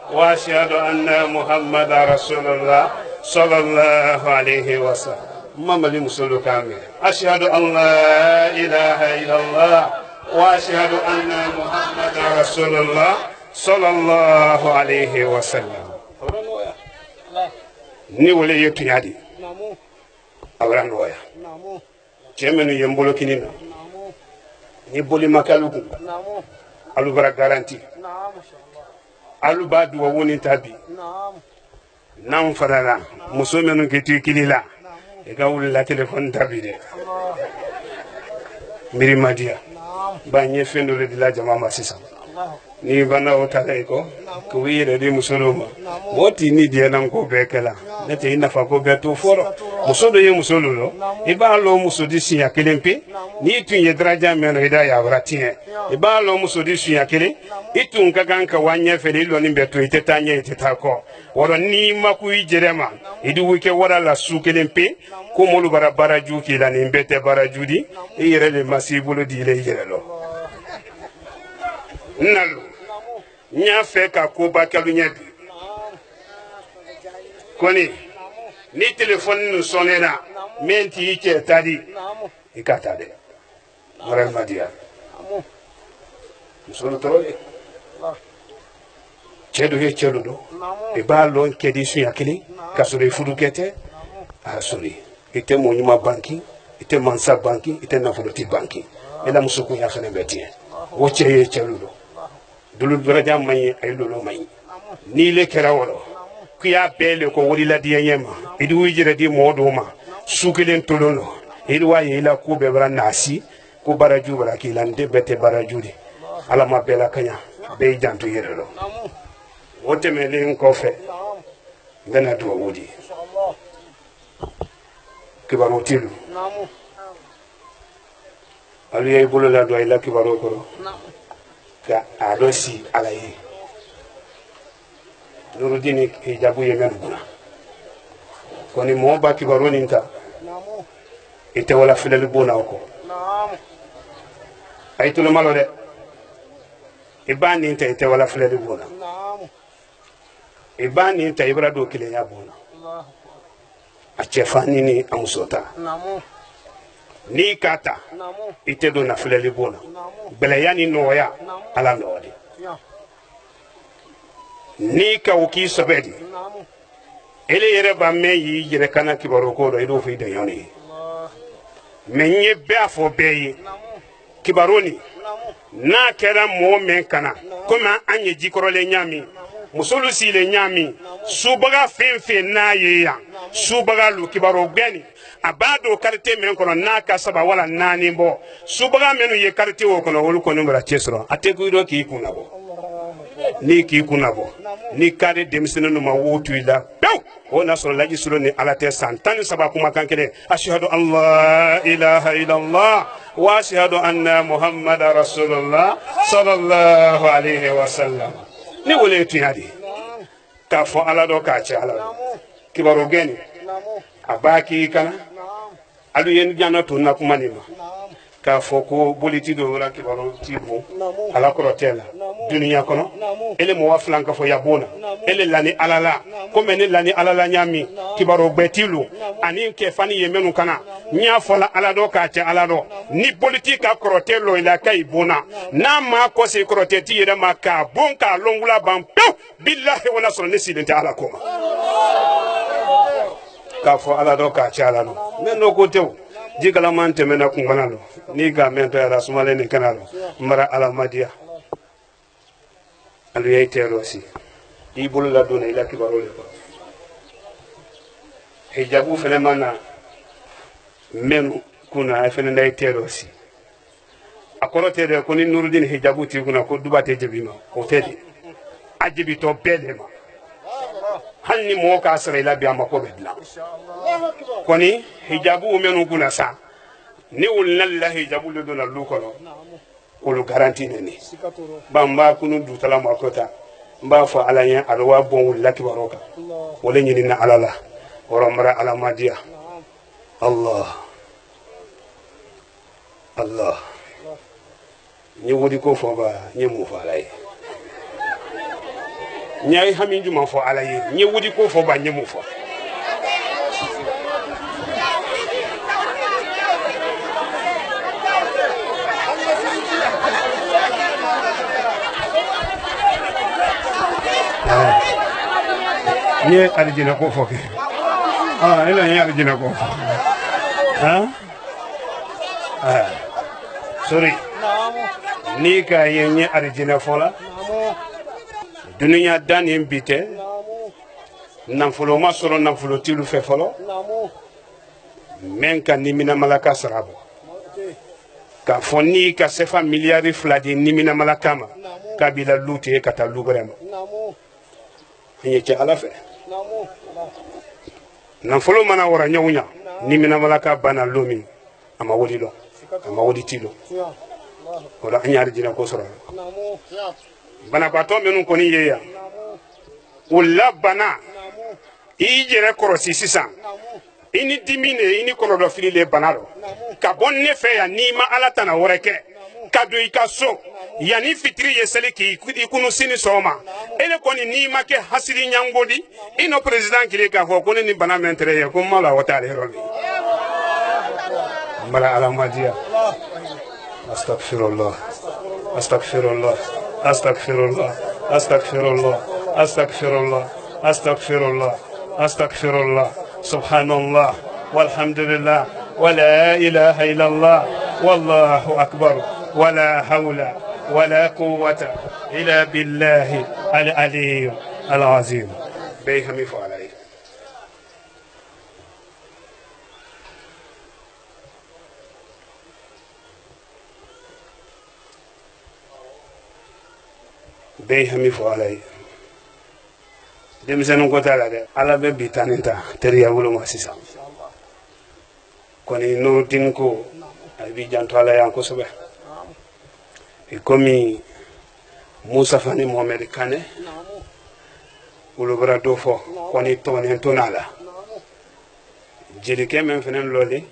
wa ashhadu anna Muhammad Rasulullah sallallahu alayhi wa sallam mama li musulu kame ashhadu an la ilaha illallah wa ashhadu anna Muhammad Rasulullah sallallahu alayhi wa sallam ni wale yetu yadi awran waya cemenu yembolo kinina ni boli makalu alu bara garanti alu ba duwa woni tabi nam farala musomenu gitu kilila e ga wulla telefon tabi de miri madia ba nye fendo de la jama masisa ni bana o tale ko wire de musoloma moti ni de nan ko bekela nete ina fa ko beto foro musodo ye musolulo e ba lo musodi sinya kelempe ni tun ye draja men reda ya bratie e ba lo musodi sinya kele itun kaganka wanye fele lo ni beto itetanye itetako woro ni maku ijerema idu wike wara la su kelempe ko molu bara baraju ki la ni bete barajudi e yere le masibulo di le yere lo nalu nya fe ka ko ba kalu nya bi koni ni téléphone nu sonera menti ke tadi ikata de moral madia solo tole cɛ dɔ ye cɛ dɔ dɔn i b'a lɔn kɛ di sunya kelen ka sɔrɔ i furukɛ tɛ a sɔrɔ i tɛ mɔɔ ɲuman banki i tɛ mansa banki i tɛ nafoloti banki i la muso kunya fana bɛ tiɲɛ o cɛ ye cɛ dɔ dɔn dolo dɔrɔja man ɲi a ye lolo man ɲi n'i le kɛra wɔrɔ k'i y'a bɛɛ le ko wariladiyɛ ɲɛ ma i de y'i yɛrɛ di mɔɔ dɔw ma su kelen tolen don i de b'a ye i la ko bɛɛ bara naasi ko baraju bara k'i la n de bɛɛ tɛ baraju de ala ma bɛɛ la kaɲa bɛɛ y'i janto i yɛrɛ la o tɛmɛnen kɔfɛ n bɛna dugawu di kibaru t'ilu alu y'i bolo ladon i la kibaru kɔrɔ ka a dɔ si ala ye nurudini hijabu ye mɛn kunna kɔni mɔgɔ ba kibaru nin ta i tɛ wala filɛli bon na o kɔ a yi tolo malo dɛ i b'a nin ta i tɛ wala filɛli bon na i b'a nin ta i bɛra don kelenya bon na a cɛfani ni a muso ta n'i k'a ta i tɛ don na filɛli bon na gbɛlɛya ni nɔgɔya ala nɔgɔ de n'i ka o k'i sɛbɛ de ele yɛrɛ b'a mɛn y'i yɛrɛ kana kibaru ko dɔ i d'o fɔ i dɛɲɔni ye mɛ n ye bɛɛ fɔ bɛɛ ye kibaru nin n'a kɛra mɔgɔ mɛn kana komi an ye jikɔrɔlen ɲami musolu sigilen ɲami subaga fɛn fɛn n'a ye yan subaga lu kibaru gbɛni a b'a don karite min kɔnɔ n'a ka saba wala naani bɔ subaga minnu ye karite o kɔnɔ olu kɔni bɛna cɛ sɔrɔ a tɛ kuidɔ k'i kun labɔ n'i k'i kun labɔ ni kari denmisɛnnin ma wo to i la pewu o na sɔrɔ laji sɔrɔ ni ala tɛ san 13 kumakan kelen ashhadu an la ilaha illallah wa ashhadu anna muhammada rasulullah sallallahu alaihi wa sallam ni wele tunya di k'a fɔ ala dɔ k'a cɛ ala kibaru gɛni a b'a k'i kana alu ye jana to na kuma nin ma k'a fɔ ko boliti dɔ wɛrɛ kibaru t'i bon ala kɔrɔ tɛ la duniya kɔnɔ ele mɔgɔ filan ka fɔ ya bon na ele lani ala la komi ne lani ala la ɲami kibaru bɛɛ t'i lo ani kɛ fani ye minnu kana n y'a fɔ la ala dɔ k'a cɛ ala dɔ ni boliti ka kɔrɔ tɛ lo i la k'a i bon na n'a ma kɔse kɔrɔ tɛ t'i yɛrɛ ma k'a bon k'a lɔn wula ban pewu bilahi wala sɔrɔ ne silen tɛ ala ko ma k'a fɔ ala dɔ k'a cɛ ala dɔ mɛ n'o ko tɛ o jikalaman tɛmɛna kungana lo n'i ka mɛn tɔ yɛrɛ sumalen nin kana lo n bara ala madiya alu ye tɛrɔ si i bolo la donna i la kibaru le kɔrɔ hijabu fɛnɛ ma na mɛnu kunna a fɛnɛ da i tɛrɔ si a kɔrɔ tɛ dɛ ko ni nurudini hijabu t'i kunna ko duba tɛ jebi ma o tɛ de a jebitɔ bɛɛ de ma hali ni mɔgɔ k'a sɔrɔ i la bi a mako bɛ dilan kɔni hijabu mɛnu kunna sa ni wulila la hijabu le donna lu kɔnɔ olu garanti ne ni ba n b'a kunu dutala ma ko ta n b'a fɔ ala ɲɛ a bɛ waa bɔn wulila kibaru kan o le ɲinina ala la wɔrɔ mara ala ma diya allah allah n ye wodi ko fɔ ba n ye mun fɔ ala ye n ye hami jumɛn fɔ ala ye n ye wodi ko fɔ ba n ye mun fɔ n ye alijinɛ ko fɔ kɛ e la n ye alijinɛ ko fɔ sori n'i ka ye n ye alijinɛ fɔ la duniya da nin bi tɛ nafolo ma sɔrɔ nafolotilu fɛ fɔlɔ mɛ ka niminamalaka sara bɔ k'a fɔ n'i ka sefa miliyari 2 di niminamalaka ma k'a b'i la lu tigɛ ka taa lu wɛrɛ ma n ye cɛ ala fɛ nafolo mana wara ɲɔgɔn ɲa niminamalaka banna lu min a ma wuli dɔn a ma wuli ti dɔn o la an ye alijinɛ ko sɔrɔ banabaatɔ minnu kɔni ye yan o labana i yɛrɛ kɔrɔsi sisan i ni dimi de i ni kɔlɔlɔfili le bana dɔ ka bɔ ne fɛ yan n'i ma ala tana wɛrɛ kɛ ka don i ka so yanni fitiri ye seli k'i kunu sini sɔgɔma ele kɔni n'i ma kɛ hasili ɲangoli i n'o président kile k'a fɔ ko ne ni bana mɛn tɛrɛ ye ko n ma la o t'ale yɔrɔ min n bara ala ma diya astagfirullah astagfirullah astagfirullah astagfirullah astaghfirullah, astaghfirullah, astaghfirullah, subhanallah, walhamdulillah, wa la ilaha illallah, wallahu akbar, wa la hawla wa la quwwata illa billahi al-aliyyil al-azim. Bayhami fa alayhi. Bayhami fa alayhi. Denmisɛnnin ko t'a la dɛ, ala bɛ bi tan ni ta teriya bolo ma sisan kɔni n'o tin ko a b'i janto ala yan kosɛbɛ komi Musa Fani Mohamed Kane olu bɔra dɔ fɔ kɔni tɔgɔnen to n'a la jelikɛ min fana lɔli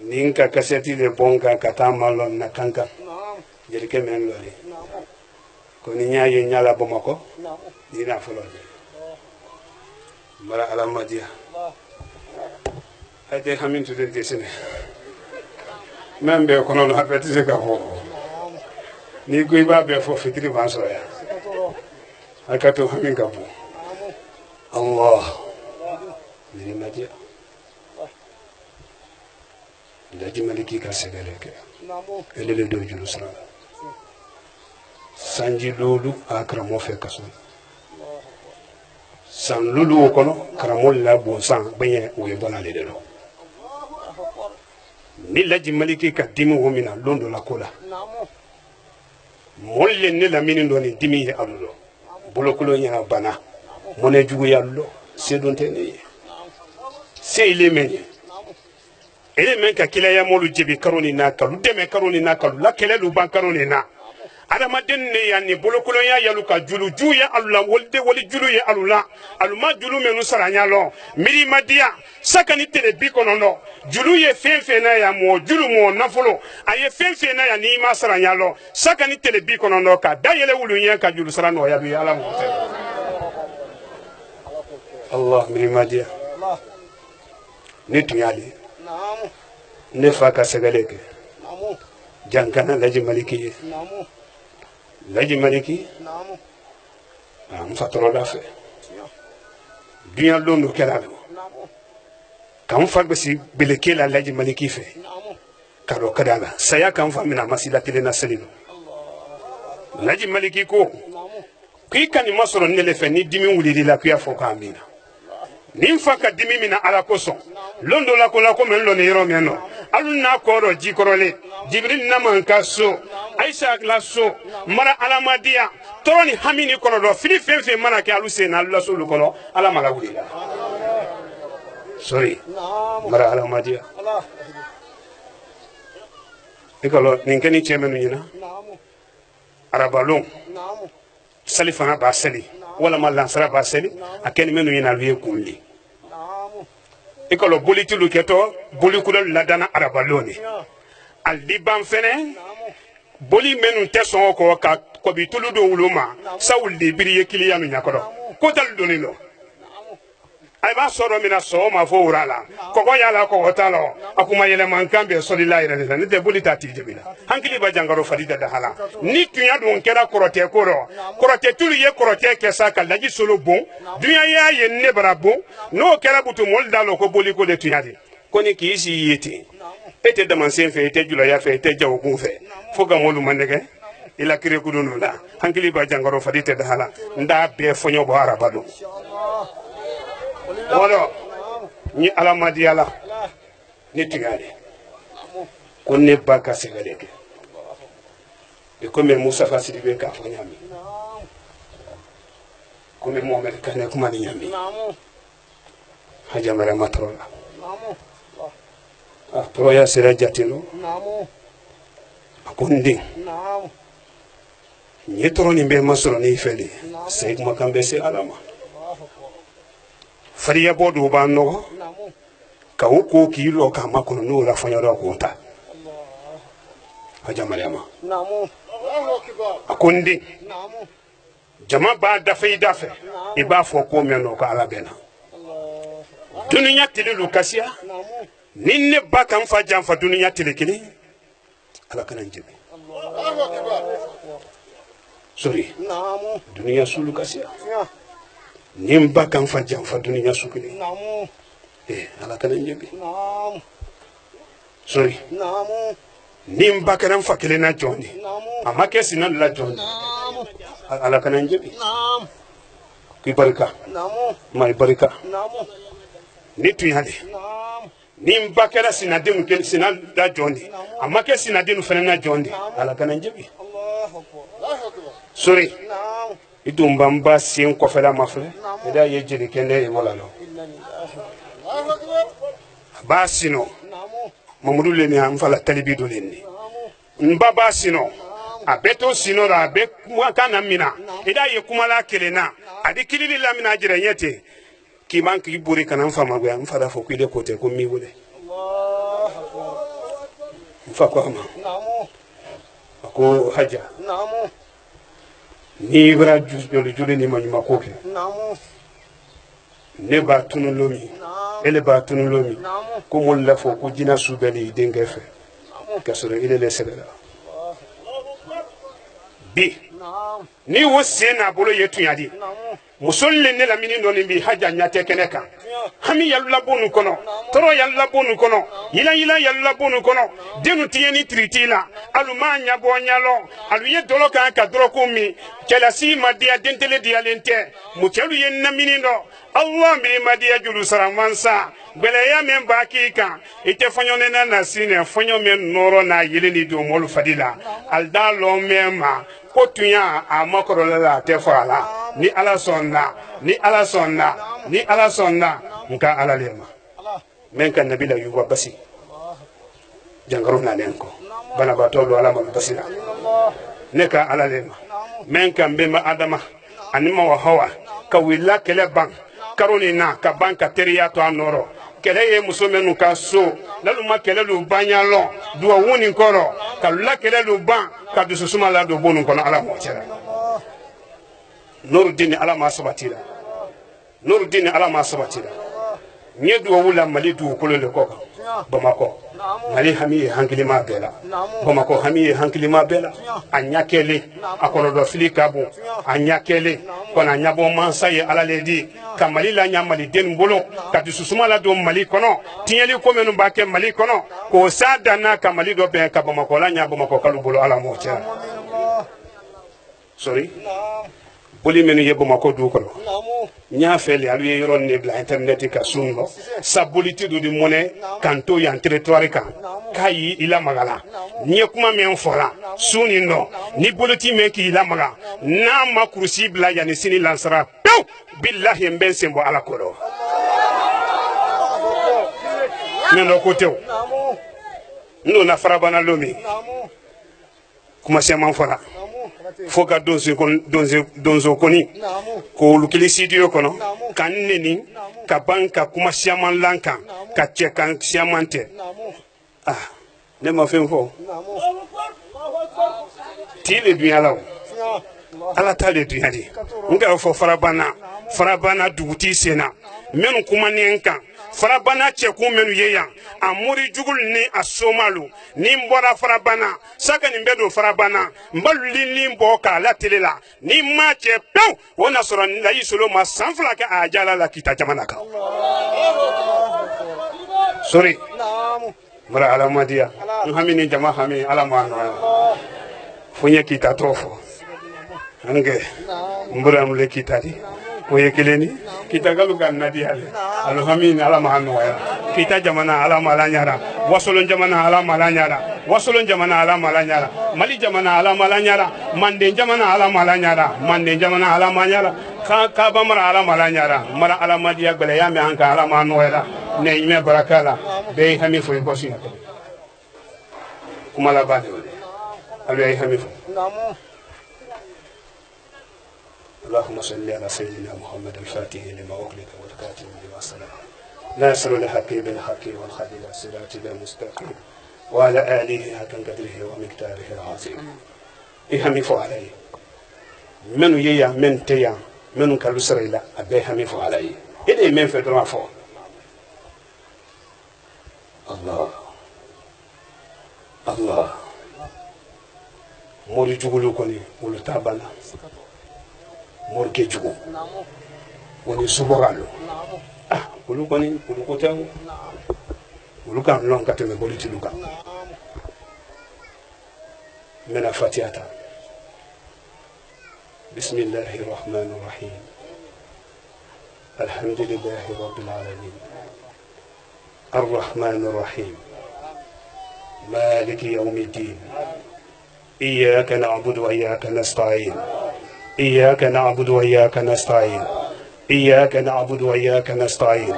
ni n ka kasɛti de bɔ n kan ka taa ma lɔ na kan kan jelikɛ min lɔli kɔni n y'a ye ɲala Bamakɔ dina fɔlɔ mara alamadiya ay te xamin tu de sene même be kono no apeti se ka fo ni ko iba be fo fitri ban so ya akato xamin ka fo Allah ni madiya la jimaliki ka segale ke ele le do julu sala sanji lolu akramo fe kaso san lulu kono karamol la bon san baye o e bona le do ni la jimaliki ka dimi wo mina londo la kola molle ne la minin do ni dimi e aludo bolokulo nya bana mone jugu yallo sedonte ne se ile menye ele men ka kila ya molu jibi karoni na kalu deme karoni na kalu la kele lu ban karoni na adama den ne ya ni bolokulo ya yalu ka julu juya alula wolde woli julu ya alula aluma julu menu saranya lo miri madia sakani tele bi kono no julu ye fenfe na ya mo julu mo nafolo aye fenfe na ya ni ma saranya lo sakani tele bi kono no ka dayele wulu yen ka julu sarano ya bi ala mo Allah miri madia ni tuyali ne fa ka segaleke jankana laji maliki laji maliki am fatoro da fe dunya londo kelalo kam fa besi beleke la laji maliki fe kado kadala saya kam fa mina masila tele na selino laji maliki ko ki kan masoro nele fe ni dimi wulidi la kuya fo ka amina ni fa ka dimi mina ala koso londo la ko men lo ne yoro meno aluna koro jikorole jibril na man kaso aisha la so mara alamadiya toroni hamini kono do fili fenfe mana ke aluse na Allah sulu kono ala mala wulila sorry mara alamadiya ikolo ninkeni chemenu yina arabalon salifana ba sali wala malansara ba sali akeni menu yina luye kunli ikolo bolitulu keto bolikula ladana arabaloni al liban fene boli menu teson ko ka ko bitulu do wuluma sawul libiri yekili yanu nyakoro ko dal donino ay ba soro mina so ma fo urala ko ko yala ko hotalo akuma yele man kambe solillahi radiya ni de bolita tijibila hankili ba jangaro fadida da hala ni tunya don kera korote korote tulu ye korote ke saka laji solo bon dunya ya ye ne barabo no kera butu mol dalo ko boli ko de tunyadi koni ki isi yeti ete da man sen fe ete jula ya fe ete jaw kun fe fo ga molu mandege ila kire kudono la hankili ba jangaro fadida da hala nda be fonyo bo arabado wala ni alamadiala ni tigale ko ne baka segaleke e comme Musa Fasidi be ka fo nyami comme Mohamed Kane kuma ni nyami haja mara matrola proya sera jatino akundi ni toroni be masoro ni feli Seyd Makambe se alama fariya bodu ba no ka ko kilo ka makono no la fanya ro ko ta haja mariama akundi jama ba da fe iba fo ko me no ka ala bena dunya tililu kasiya ninne ba kan fa jam fa dunya tilikini ala kana jibi sori Namu. duniya sulu kasiya Ya. nimba kan fa janfa duniya sukuni Namu. ala kana njebi Namu. sori Namu. nimba kana fa kele na jondi Namu. amake sinan la jondi Namu. ala kana njebi Namu. ki barika Namu. mai barika Namu. ni tuyale Namu. nimba kana sinadinu ken sinan la jondi amake sinadinu fana na jondi ala kana njebi Allahu Akbar. Allahu Akbar. sori Namu. idumbamba sin kofela mafle ida ye jeli kende wala lo Inna lillahi. Allahu Akbar. basino Namu. mamudu le ni am fala talibi do lenni Namu. mbaba sino abeto sino la be kuma kana mina ida ye kuma la kelena adi kilili la mina jira yete ki man ki buri kana fama go am fada fo ku de kote ko mi wole Allahu Akbar. fa ko ama Namu. ko haja Namu. ni bra juli ni manyuma ko ke Namu. ne ba tunu lomi Namu. ele ba tunu lomi Namu. ko mon la fo ko jina subeli dengefe kasoro ile le sedala bi Namu. ni wo sena bolo yetu yadi Namu. musolle ne la mini noni bi haja nyate keneka hami yalla bonu kono toro yalla bonu kono yila yalla bonu kono denu tieni tritila aluma nya bonyalo alu ye dolo kan ka doro kumi kelasi madia dentele dia lente mutelu ye na mini do allah bi madia julu saramansa bele ya men bakika ite fanyone na nasine fanyo men noro na yele ni do molu fadila alda lo mema ko tunya a makoro la te fala ni ala sonna ni ala sonna ni ala sonna nka ala lema men kan nabila yuba basi jangaro na lenko bana ba tolo ala ma basira ne ka ala lema men kan be ma adama anima wa hawa ka willa kele ban karoni na ka ban ka teriya to anoro kele ye muso menu ka so lalu ma kele lu banyalo duwa woni koro ka la kele lu ban ka dusu suma la do bonu kono ala mo cera nurdin ala ma sabatira nurdin ala ma sabatira nye duwa wula mali du kolo le koka bamako mali hami hankili ma bela bamako hami hankili ma bela anya kele akono do filika bu anya kele kona nyabo mansa ye ala le di kamali la nya mali den bolo ka dususuma la do mali kono tinyeli ko menu ba ke mali kono ko sada na kamali do be ka bamako la nya bamako kalu bolo ala mo cha sorry boli menu ye bamako du kono nya fele alu ye ron ne bla internet ka sunno saboliti do di mone kanto ya territoire ka kai ila magala nye kuma men fora suni no ni boliti me ki ila maga na ma kursi bla ya ni sini lansara pew billahi mben sembo ala kolo neno kotew no na farabana lomi kuma sema fora foka donzo koni ko lukili sidiyo kono kan neni ka banka kuma siaman lankan ka chekan siamante ne ma fen fo ti le dunya law ala ta le dunya di nga fo farabana duguti sena men kuma nenkan farabana cheku menu yeyan amuri jugul ni asomalu ni mbora farabana saka ni mbedo farabana mbaluli ni mboka la telela ni mache pew wona soro la yisolo ma sanfla ka ajala la kita jamanaka sorry mara ala madia ngamini jama hami ala mano funya kita tofo ange mburam le kitari oye keleni kita galu kan nadiale alhamin ala mahano ya kita jamana ala malanyara wasolon jamana ala malanyara wasolon jamana ala malanyara mali jamana ala malanyara mande jamana ala malanyara mande jamana ala malanyara ka bamara ala malanyara mara ala madia gbele ya me anka ala mahano ya ne ime barakala be hami fo ikosi kuma la bade alu ay hami fo اللهم صل على سيدنا محمد الفاتح لما أغلق والكاتب لما سبق ناصر الحق بالحق والخديع الصراط المستقيم وعلى آله حق قدره ومقداره العظيم إهمي فعلي من يا من تيا من كالسر إلى أبي همي فعلي إذا من فدرا فو الله الله mori jugulu koni olu tabana mori ke jugu woni subogalo olu koni olu ko tan olu kan lon kateme boliti luka mena fatihata bismillahir rahmanir rahim alhamdulillahi rabbil alamin arrahmanir rahim maliki yawmiddin إياك نعبد وإياك نستعين إياك نعبد وإياك نستعين إياك نعبد وإياك نستعين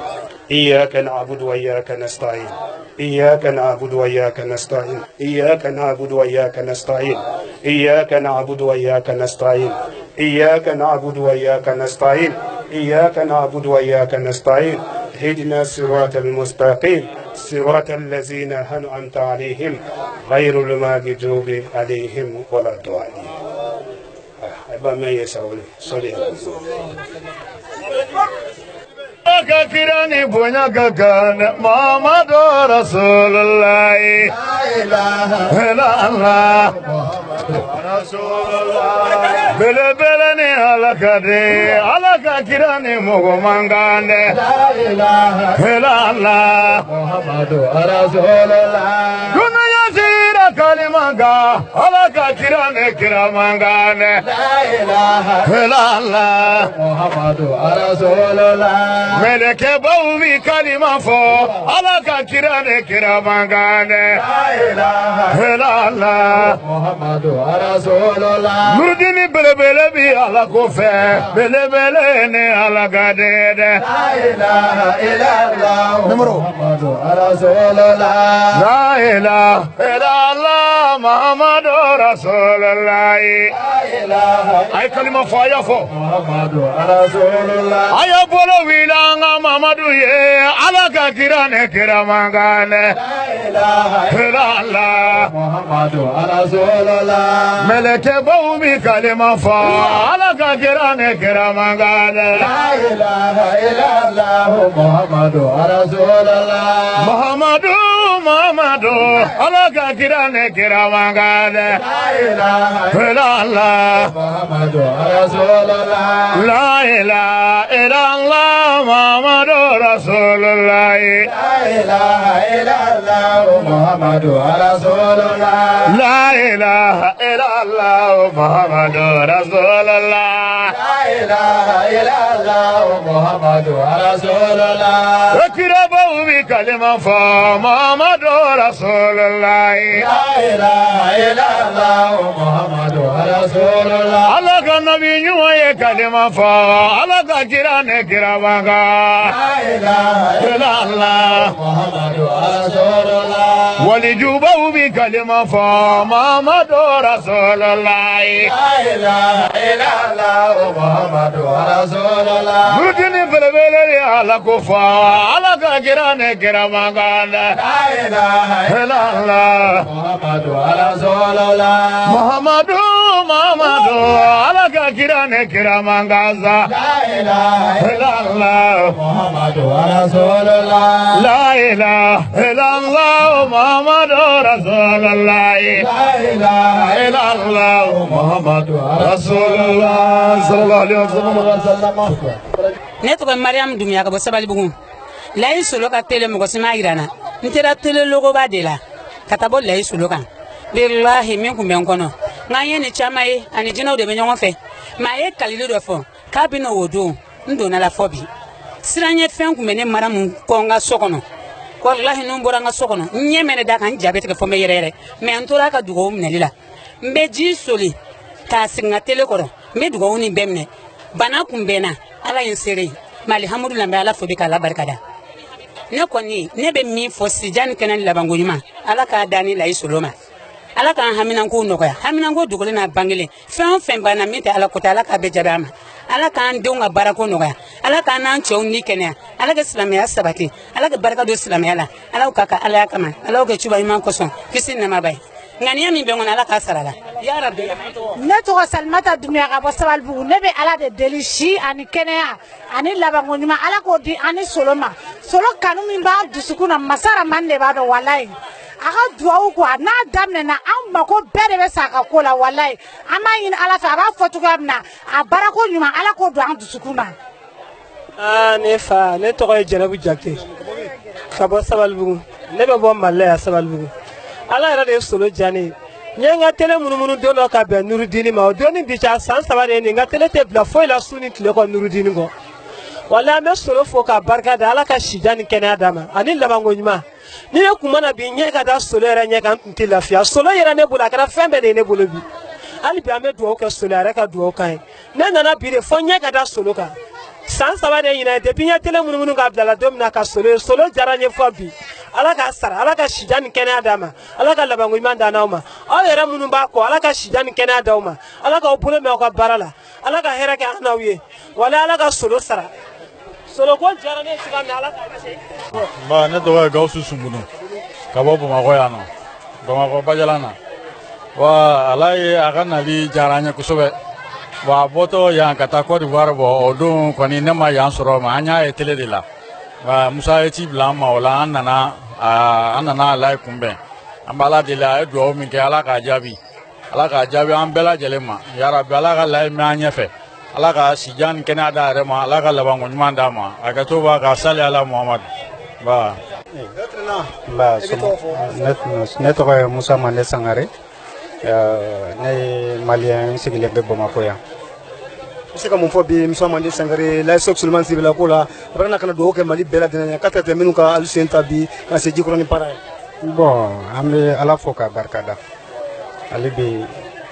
إياك نعبد وإياك نستعين إياك نعبد وإياك نستعين إياك نعبد وإياك نستعين إياك نعبد وإياك نستعين إياك نعبد وإياك نستعين إياك نعبد وإياك نستعين اهدنا الصراط المستقيم صراط الذين أنعمت عليهم غير المغضوب عليهم ولا الضالين. أبا ما يسأل صلي كفرني بنيا كان محمد رسول الله لا إله إلا الله رسول الله بلبلني على كدي على كفرني مغمانغان لا إله إلا الله محمد رسول الله دنيا سيرة كلمة على كفرني كرامانغان لا إله إلا الله محمد رسول الله ملك بومي كلمة فو على كيران كرامانغان لا إله إلا الله محمد رسول الله نردني بلبلبي على كوفة بلبلني على قديد لا إله إلا الله محمد رسول الله لا إله إلا الله محمد رسول الله لا إله أي كلمة فايا فو محمد رسول الله أي بولوي Mamadu ye alaka kirane kiramangane la ilaha illallah Muhammadu rasulullah meleke baumi kalima fa alaka kirane kiramangane la ilaha illallah Muhammadu rasulullah Muhammadu alaka kirane kiramangane la ilaha illallah Muhammadu rasulullah la ilaha illallah محمد رسول الله لا إله إلا الله محمد رسول الله لا إله إلا الله محمد رسول الله لا إله إلا الله محمد رسول الله اكرموا بكلمة محمد رسول الله لا إله إلا الله محمد رسول الله على النبي وكلمة على كجيران كرامة لا إله إلا الله محمد رسول الله ولجوبه بكلمة محمد رسول الله لا إله إلا الله محمد رسول الله نرجني بلبلي على كفا على كجيران كرامة لا إله إلا الله محمد رسول الله محمد على كجيران كرامة لا إله إلا الله محمد رسول الله لا إله إلا الله محمد رسول الله لا إله إلا الله محمد رسول الله صلى الله عليه وسلم نتوقع مريم دميا كبر سبالي بقول لا يسولو كتير مقسم عيرانا نترى تير لوجو بديلا كتابو لا يسولو كان بالله منكم بينكونو nganye ni chamaye ani jina de benyo fe maye kalile do fo kabino wodo ndo na la fobi siranye fen kumene maramu ko nga sokono wallahi no mbora nga sokono nyemene da kan jabete ke fo me yerere me antura ka dugo mnelila mbe ji soli ka singa telekoro me dugo uni bemne bana kumbena ala yinsere mali hamdulillah be ala fobi kala barkada ne koni ne be mi fo sijan kenan labango yuma ala ka dani la isoloma ala kan haminan ko nokoya haminan ko dugole na bangele fen fen bana minte ala ko ala ka be jabama ala kan donga barako nokoya ala kan nan chew ni kenya ala ga islamia sabati ala ga baraka do islamia la ala ka ka ala kama ala ga chuba iman ko son kisin na mabay ngani mi be ngona ala ka sarala ya rabbi ne to salmata dunya ga bosal bu ne be ala de delishi ani kenya ani labango nyuma ala ko di ani soloma solo kanu min ba dusukuna masara mande ba do walai aga duwawu quoi n'a daminɛna an mako bɛɛ de bɛ sa ka ko la walayi an b'a ɲini ala fɛ a b'a fɔ cogoya min na a baarako ɲuman ala k'o don an dusukun na. Ne fa ne tɔgɔ ye Jɛnɛbu Jakite ka bɔ Sabalibugu ne bɛ bɔ Mali la yan Sabalibugu ala yɛrɛ de ye solo diya ne ye n ye n ka télé munumunu don dɔ ka bɛn Nurudini ma o donni bi ca san 3 de ye nin n ka télé tɛ bila foyi la su ni tile kɔ Nurudini kɔ walayi an bɛ solo fo ka barika da ala ka sija ni kɛnɛya d'a ma ani labanko ɲuman ni ne kun mana bi ɲɛ ka da solo yɛrɛ ɲɛ kan n tun tɛ lafiya solo yɛrɛ ne bolo a kɛra fɛn bɛɛ de ye ne bolo bi hali bi an bɛ dugawu kɛ solo yɛrɛ ka dugawu kan ye ne nana bi de fo ɲɛ ka da solo kan san 3 de ɲinɛ depuis n ye télé munumunu ka bila la don min na ka solo ye solo diyara n ye fɔ bi ala k'a sara ala ka sija ni kɛnɛya d'a ma ala ka labanko ɲuman d'an n'aw ma aw yɛrɛ minnu b'a kɔ ala ka sija ni kɛnɛya d'aw ma ala k'aw bolo mɛn aw ka baara la ala ka hɛrɛ kɛ an n'aw ye wala ala ka solo sara solo ko diyara ne ye cogoya min na ala k'a kɛ. Ba ne tɔgɔ ye Gawusu Sunbunu ka bɔ Bamakɔ yan nɔ Bamakɔ Bajalan na wa ala ye a ka nali diyara n ye kosɛbɛ wa a bɔtɔ yan ka taa Côte d'Ivoire bɔ o don kɔni ne ma yan sɔrɔ ma an y'a ye télé de la wa Musa ye ci bila an ma o la an nana ala ye kunbɛn an bɛ ala deli a ye dugawu min kɛ ala k'a jaabi an bɛɛ lajɛlen ma yarabi ala ka layi mɛn an ɲɛfɛ ala ka sija ni kɛnɛya d'a yɛrɛ ma ala ka labanko ɲuman d'a ma a kɛ to ba ka sali ala Muhamadu ba. Ne tɔgɔ ye Musa Mande Sangare ne ye maliyɛn sigilen bɛ Bamakɔ yan. I se ka mun fɔ bi Musa Mande Sangare Layisɔk Sulemani Sibila ko la a bɛ na ka na dugawu kɛ Mali bɛɛ lajɛlen ye k'a tɛ tɛmɛ minnu ka hali sen ta bi ka se Jikɔrɔni para ye. Bon an bɛ ala fo k'a barikada hali bi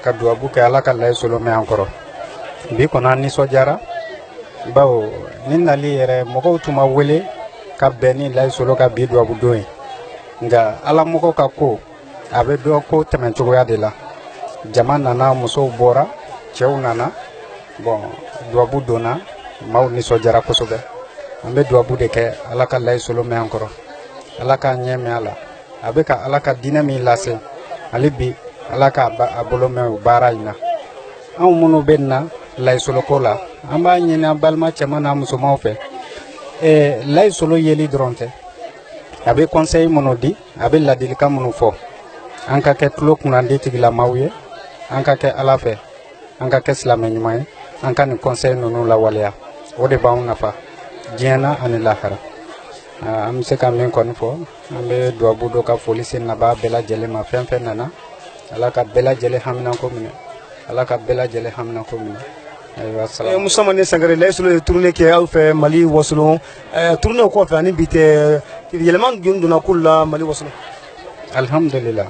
ka dugawu kɛ ala ka layi solo mɛn an kɔrɔ bi kɔni an nisɔndiyara bawo ni nali yɛrɛ mɔgɔw tun ma wele ka bɛn ni layi solo ka bi dugawu don ye nka ala mɔgɔw ka ko a bɛ dɔn ko tɛmɛcogoya de la jama nana musow bɔra cɛw nana bon duwabu donna maaw nisɔndiyara kosɛbɛ an bɛ duwabu de kɛ ala ka layi solo mɛn an kɔrɔ ala ka ɲɛ mɛn a la a bɛ ka ala ka diinɛ min lase hali bi ala ka a bolo mɛn o baara in na anw minnu bɛ na layi solo ko la an b'a ɲini an balima cɛman n'a musomanw fɛ layi solo yeli dɔrɔn tɛ a bɛ conseil minnu di a bɛ ladilikan minnu fɔ an ka kɛ tulo kunnandi tigilamaaw ye an ka kɛ ala fɛ an ka kɛ silamɛ ɲuman ye an ka nin conseil ninnu lawaleya o de b'anw nafa diɲɛ na ani lahara an bɛ se ka min kɔni fɔ an bɛ duwabu dɔ ka foli se naba bɛɛ lajɛlen ma fɛn fɛn nana ala ka bɛɛ lajɛlen haminako minɛ ala ka bɛɛ lajɛlen haminako minɛ. Musa Mande Sangare Layi Solo ye tournée kɛ aw fɛ Mali Wasolon tournée kɔfɛ ani bi tɛ yɛlɛma jumɛn donna ko la Mali Wasolon. Alhamdulillah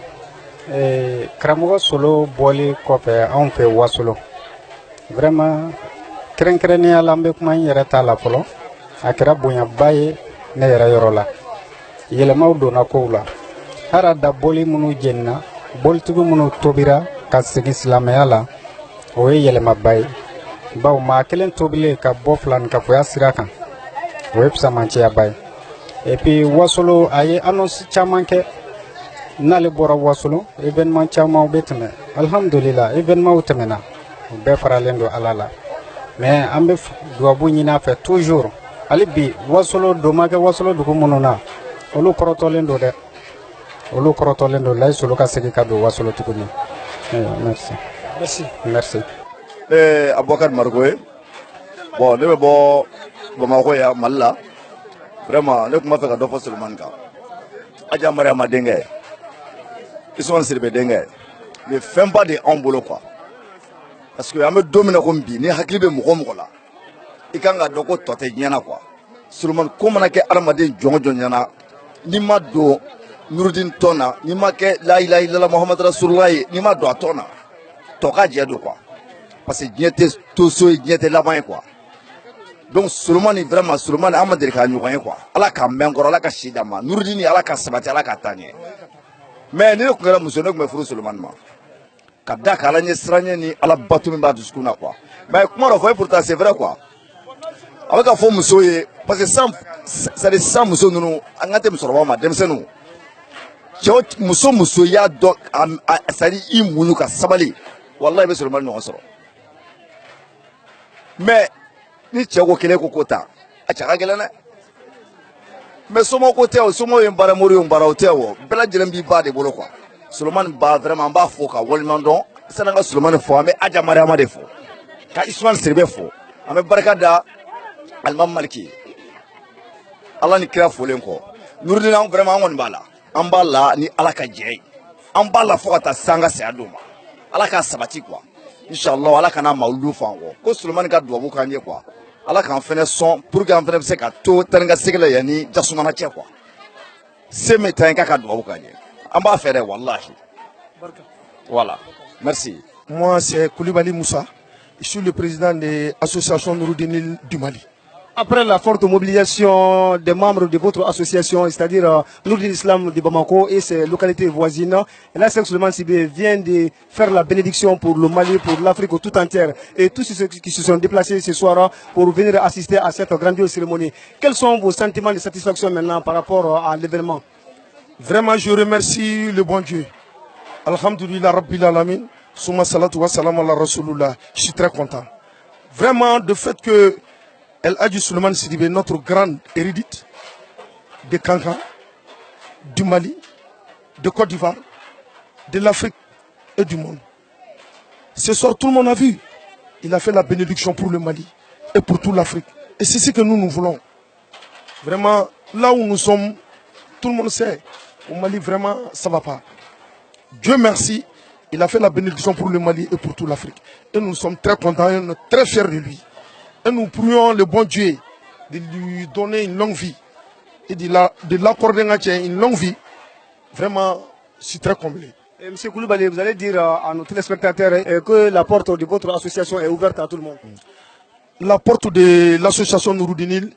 karamɔgɔ Solo bɔli kɔfɛ anw fɛ Wasolon vraiment kɛrɛnkɛrɛnnenya la an bɛ kuma n yɛrɛ t'a la fɔlɔ a kɛra bonyaba ye ne yɛrɛ yɔrɔ la yɛlɛmaw donna kow la hara da bɔli minnu jenina bɔlitigi minnu tobira ka segin silamɛya la o ye yɛlɛmaba ye bawo maa kelen tobilen ka bɔ filanikafoya sira kan o ye fisamancɛyaba ye et puis Wasolo a ye annonce caman kɛ n'ale bɔra Wasolo événement camanw bɛ tɛmɛ alhamdulillah événementw tɛmɛna o bɛɛ faralen don ala la mais an bɛ duwabu ɲini a fɛ toujours hali bi Wasolo don ma kɛ Wasolo dugu minnu na olu kɔrɔtɔlen don dɛ olu kɔrɔtɔlen don Layi Solo ka segin ka don Wasolo tuguni. Merci. Abubakar Margoye bon ne bɛ bɔ Bamakɔ yan Mali la vraiment ne tun b'a fɛ ka dɔ fɔ Sulemani kan Aja Mariama denkɛ Isuman Siribe denkɛ mais fɛnba de anw bolo quoi parce que an bɛ don min na komi bi ni hakili bɛ mɔgɔ o mɔgɔ la i kan ka dɔn ko tɔ tɛ diɲɛ na quoi Sulemani ko mana kɛ adamaden jɔn o jɔn ɲɛna n'i ma don Nurudini tɔn na n'i ma kɛ la ilaha illallah Muhamadu Rasulullah ye n'i ma don a tɔn na tɔ ka jɛ don quoi parce que diɲɛ tɛ to so ye diɲɛ tɛ laban ye quoi donc Sulemani vraiment Sulemani an ma deli k'a ɲɔgɔn ye quoi ala k'a mɛn kɔrɔ ala ka si d'a ma Nurudini ala ka sabati ala ka taa ɲɛ mais ni ne tun kɛra muso ne tun bɛ furu Sulemani ma ka da k'ala ɲɛ siranɲɛ ni ala bato min b'a dusukun na quoi mais kuma dɔ fɔ ye pourtant c'est vrai quoi a bɛ ka fɔ muso ye parce que sisan muso ninnu an ka tɛ musokɔrɔbaw ma denmisɛnninw cɛw muso y'a dɔn c'est à dire i muɲu ka sabali wallahi i bɛ Sulemani ɲɔgɔn sɔrɔ mais ni cɛ ko kelen ko ta a cɛ ka gɛlɛn dɛ mais somo ko teo somo en bara mori on bara teo bela jelen bi ba de bolo quoi Suleiman ba vraiment ba fo ka wolman don sananga Suleiman fo ame aja mariama de fo ka Ismaël Sirbe fo ame barka da almam malki Allah ni kira fo len ko nurdina vraiment on bala an bala ni alaka jey an bala fo ta sanga se aduma alaka sabati quoi inshallah alaka na maulu fango ko Suleiman ka do bu kan ye quoi alaka en fene son pour que en fene se ka to tanga segla yani jasumana che quoi c'est metain ka do bu kan ye an ba faire wallahi voilà merci. Moi c'est Koulibaly Moussa, je suis le président de l'association Nouroudinil du Mali. Après la forte mobilisation des membres de votre association, c'est-à-dire Nouroudine Islam de Bamako et ses localités voisines, là, Suleiman Sibé vient de faire la bénédiction pour le Mali, pour l'Afrique tout entière. Et tous ceux qui se sont déplacés ce soir pour venir assister à cette grandiose cérémonie. Quels sont vos sentiments de satisfaction maintenant par rapport à l'événement? Vraiment, je remercie le bon Dieu. Alhamdulillah Rabbil Alamin. Souma salatu wa salam ala Rasulullah. Je suis très content. Vraiment, de fait que El Hadji Suleiman Sidibé, notre grande érudite de Kankan, du Mali, de Côte d'Ivoire, de l'Afrique et du monde. Ce soir, tout le monde a vu. Il a fait la bénédiction pour le Mali et pour toute l'Afrique. Et c'est ce que nous voulons. Vraiment, là où nous sommes, tout le monde sait, au Mali, vraiment, ça ne va pas. Dieu merci, il a fait la bénédiction pour le Mali et pour toute l'Afrique. Et nous sommes très contents et nous sommes très fiers de lui. Et nous prions le bon Dieu de lui donner une longue vie et de l'accorder une longue vie. Vraiment, je suis très comblé. Monsieur Koulibaly, vous allez dire à nos téléspectateurs que la porte de votre association est ouverte à tout le monde. La porte de l'association Nouroudinil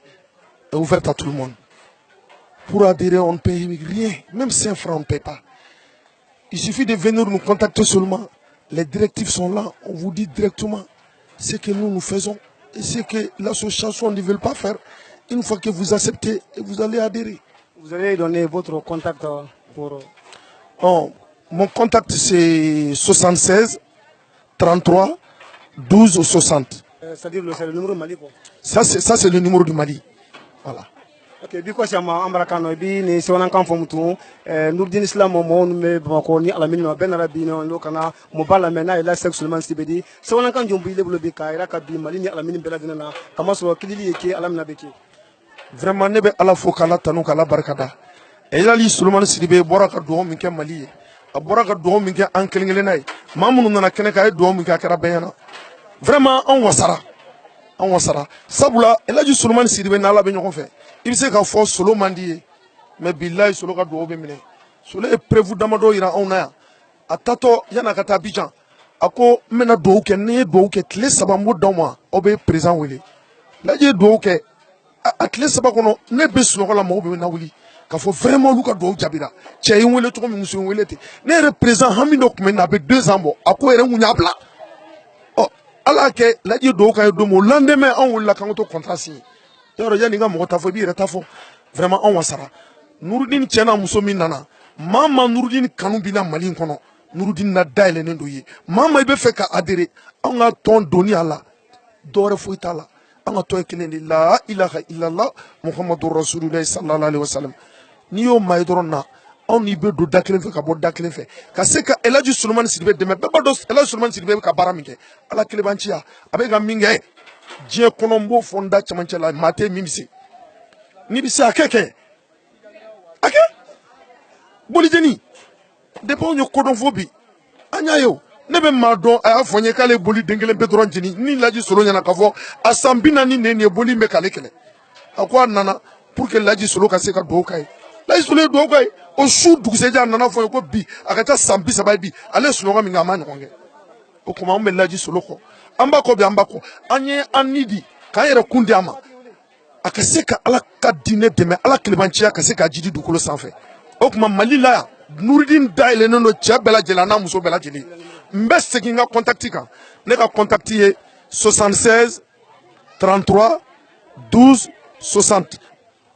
est ouverte à tout le monde. Pour adhérer, on ne paye rien. Même 5 francs, on ne paye pas. Il suffit de venir nous contacter seulement. Les directives sont là. On vous dit directement ce que nous faisons et ce que l'association ne veut pas faire. Une fois que vous acceptez, vous allez adhérer. Vous allez donner votre contact pour... Oh, mon contact c'est 76 33 12 60. C'est-à-dire c'est le numéro du Mali quoi. Ça c'est le numéro du Mali. Voilà. Ok, bi ko sama ambarakano bi ni sewon kan fomutu Nouroudine Islam mo me Bamako ni ala minno ben arabi no lokana mo bala mena ila Cheikh Suleiman Sibé sewon kan jombu ile bulo bi ka ira ka bi mali ni ala min bela dina kama so kilili yake alam na beke. Vraiment ne be ala fo kala tanu kala barkada. E yali Suleiman Sibé bora ka do min ke Mali a bora ka do min ke an kelengele nay mamunu nana kene ka do min ka kara bayana. Vraiment on wasara sabula El Hadji Suleiman Sibé na ala be ñokon fe. Il sait qu'à force solo mandi mais billahi solo ka do be mine solo e prévu damado ira ona atato yana kata bijan ako mena do ke ne do ke tle sabambo dama obe présent wele la je do ke atle sabakono ne be suno la mo be na wuli ka fo vraiment lu ka do jabira che yin wele to mi musu wele te ne représent hamindo ko mena be 2 ans bo ako ere munya bla oh ala ke la je do ka do mo lendemain on wala kan to contrat signé. Vraiment on wasara Nouroudine tiena muso min nana mama Nouroudine kanu bina Mali kono Nouroudine na daile nendo ye mama ibe fe ka adere on a ton doni ala dore foita la on a to ekene la ilaha illallah muhammadur rasulullah sallallahu alaihi wasallam ni yo maydrona on ibe do daklen fe ka bo daklen fe ka se ka El Hadji Suleiman Sibé de me ba do El Hadji Suleiman Sibé ka baramike ala klebantia abe ga minge Dieu konombo fonda chamanchela mate mimisi nibisi akeke ake bolideni depon yo kodonfobi anyayo nebe madon aya fonye kale boli dengele bedron jini ni El Hadji Solo nyana kafo asambina ni ne boli me kale kele akwa nana pour que El Hadji Solo ka se ka do kai El Hadji Solo do kai o shu dugseja nana fonye ko bi akata sambi sabai bi ale Solo ga minga mani konge o kuma on El Hadji Solo ko ambako bi ambako anye anidi kayere kundi ama akaseka ala ka dine deme ala klebantia akaseka jidi dukolo sanfɛ o kuma Mali la Nouroudine daile no cɛ bɛɛ lajɛlen n'a muso bɛɛ lajɛlen n bɛ segin ka contacti kan ne ka contacti ye 76 33 12 60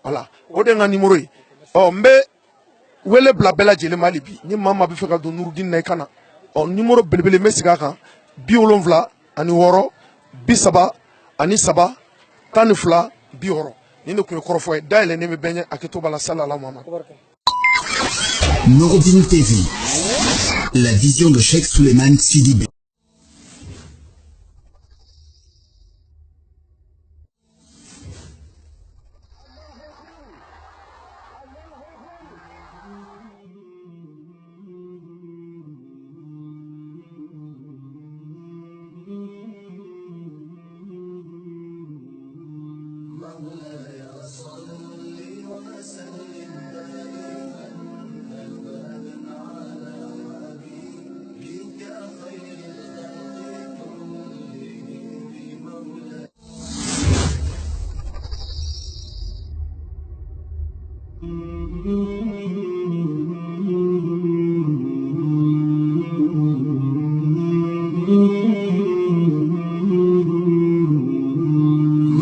voilà o de n ka numéro ye n bɛ wele bila bɛɛ lajɛlen ma hali bi ni maa maa bɛ fɛ ka don Nouroudine na i ka na numéro belebele n bɛ segin a kan 76 ani 30 ani 3 12 60 nin kun korofo dayele ne be benye akito bala sallallahu alaihi wasallam. Noureddin TV, la vision de Cheikh Souleymane Sidibé.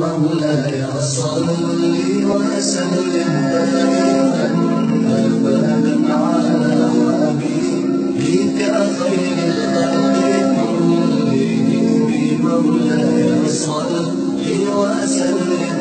مولاي صل وسلم دائما ابدا على حبيبك خير الخلق كلهم. مولاي صل وسلم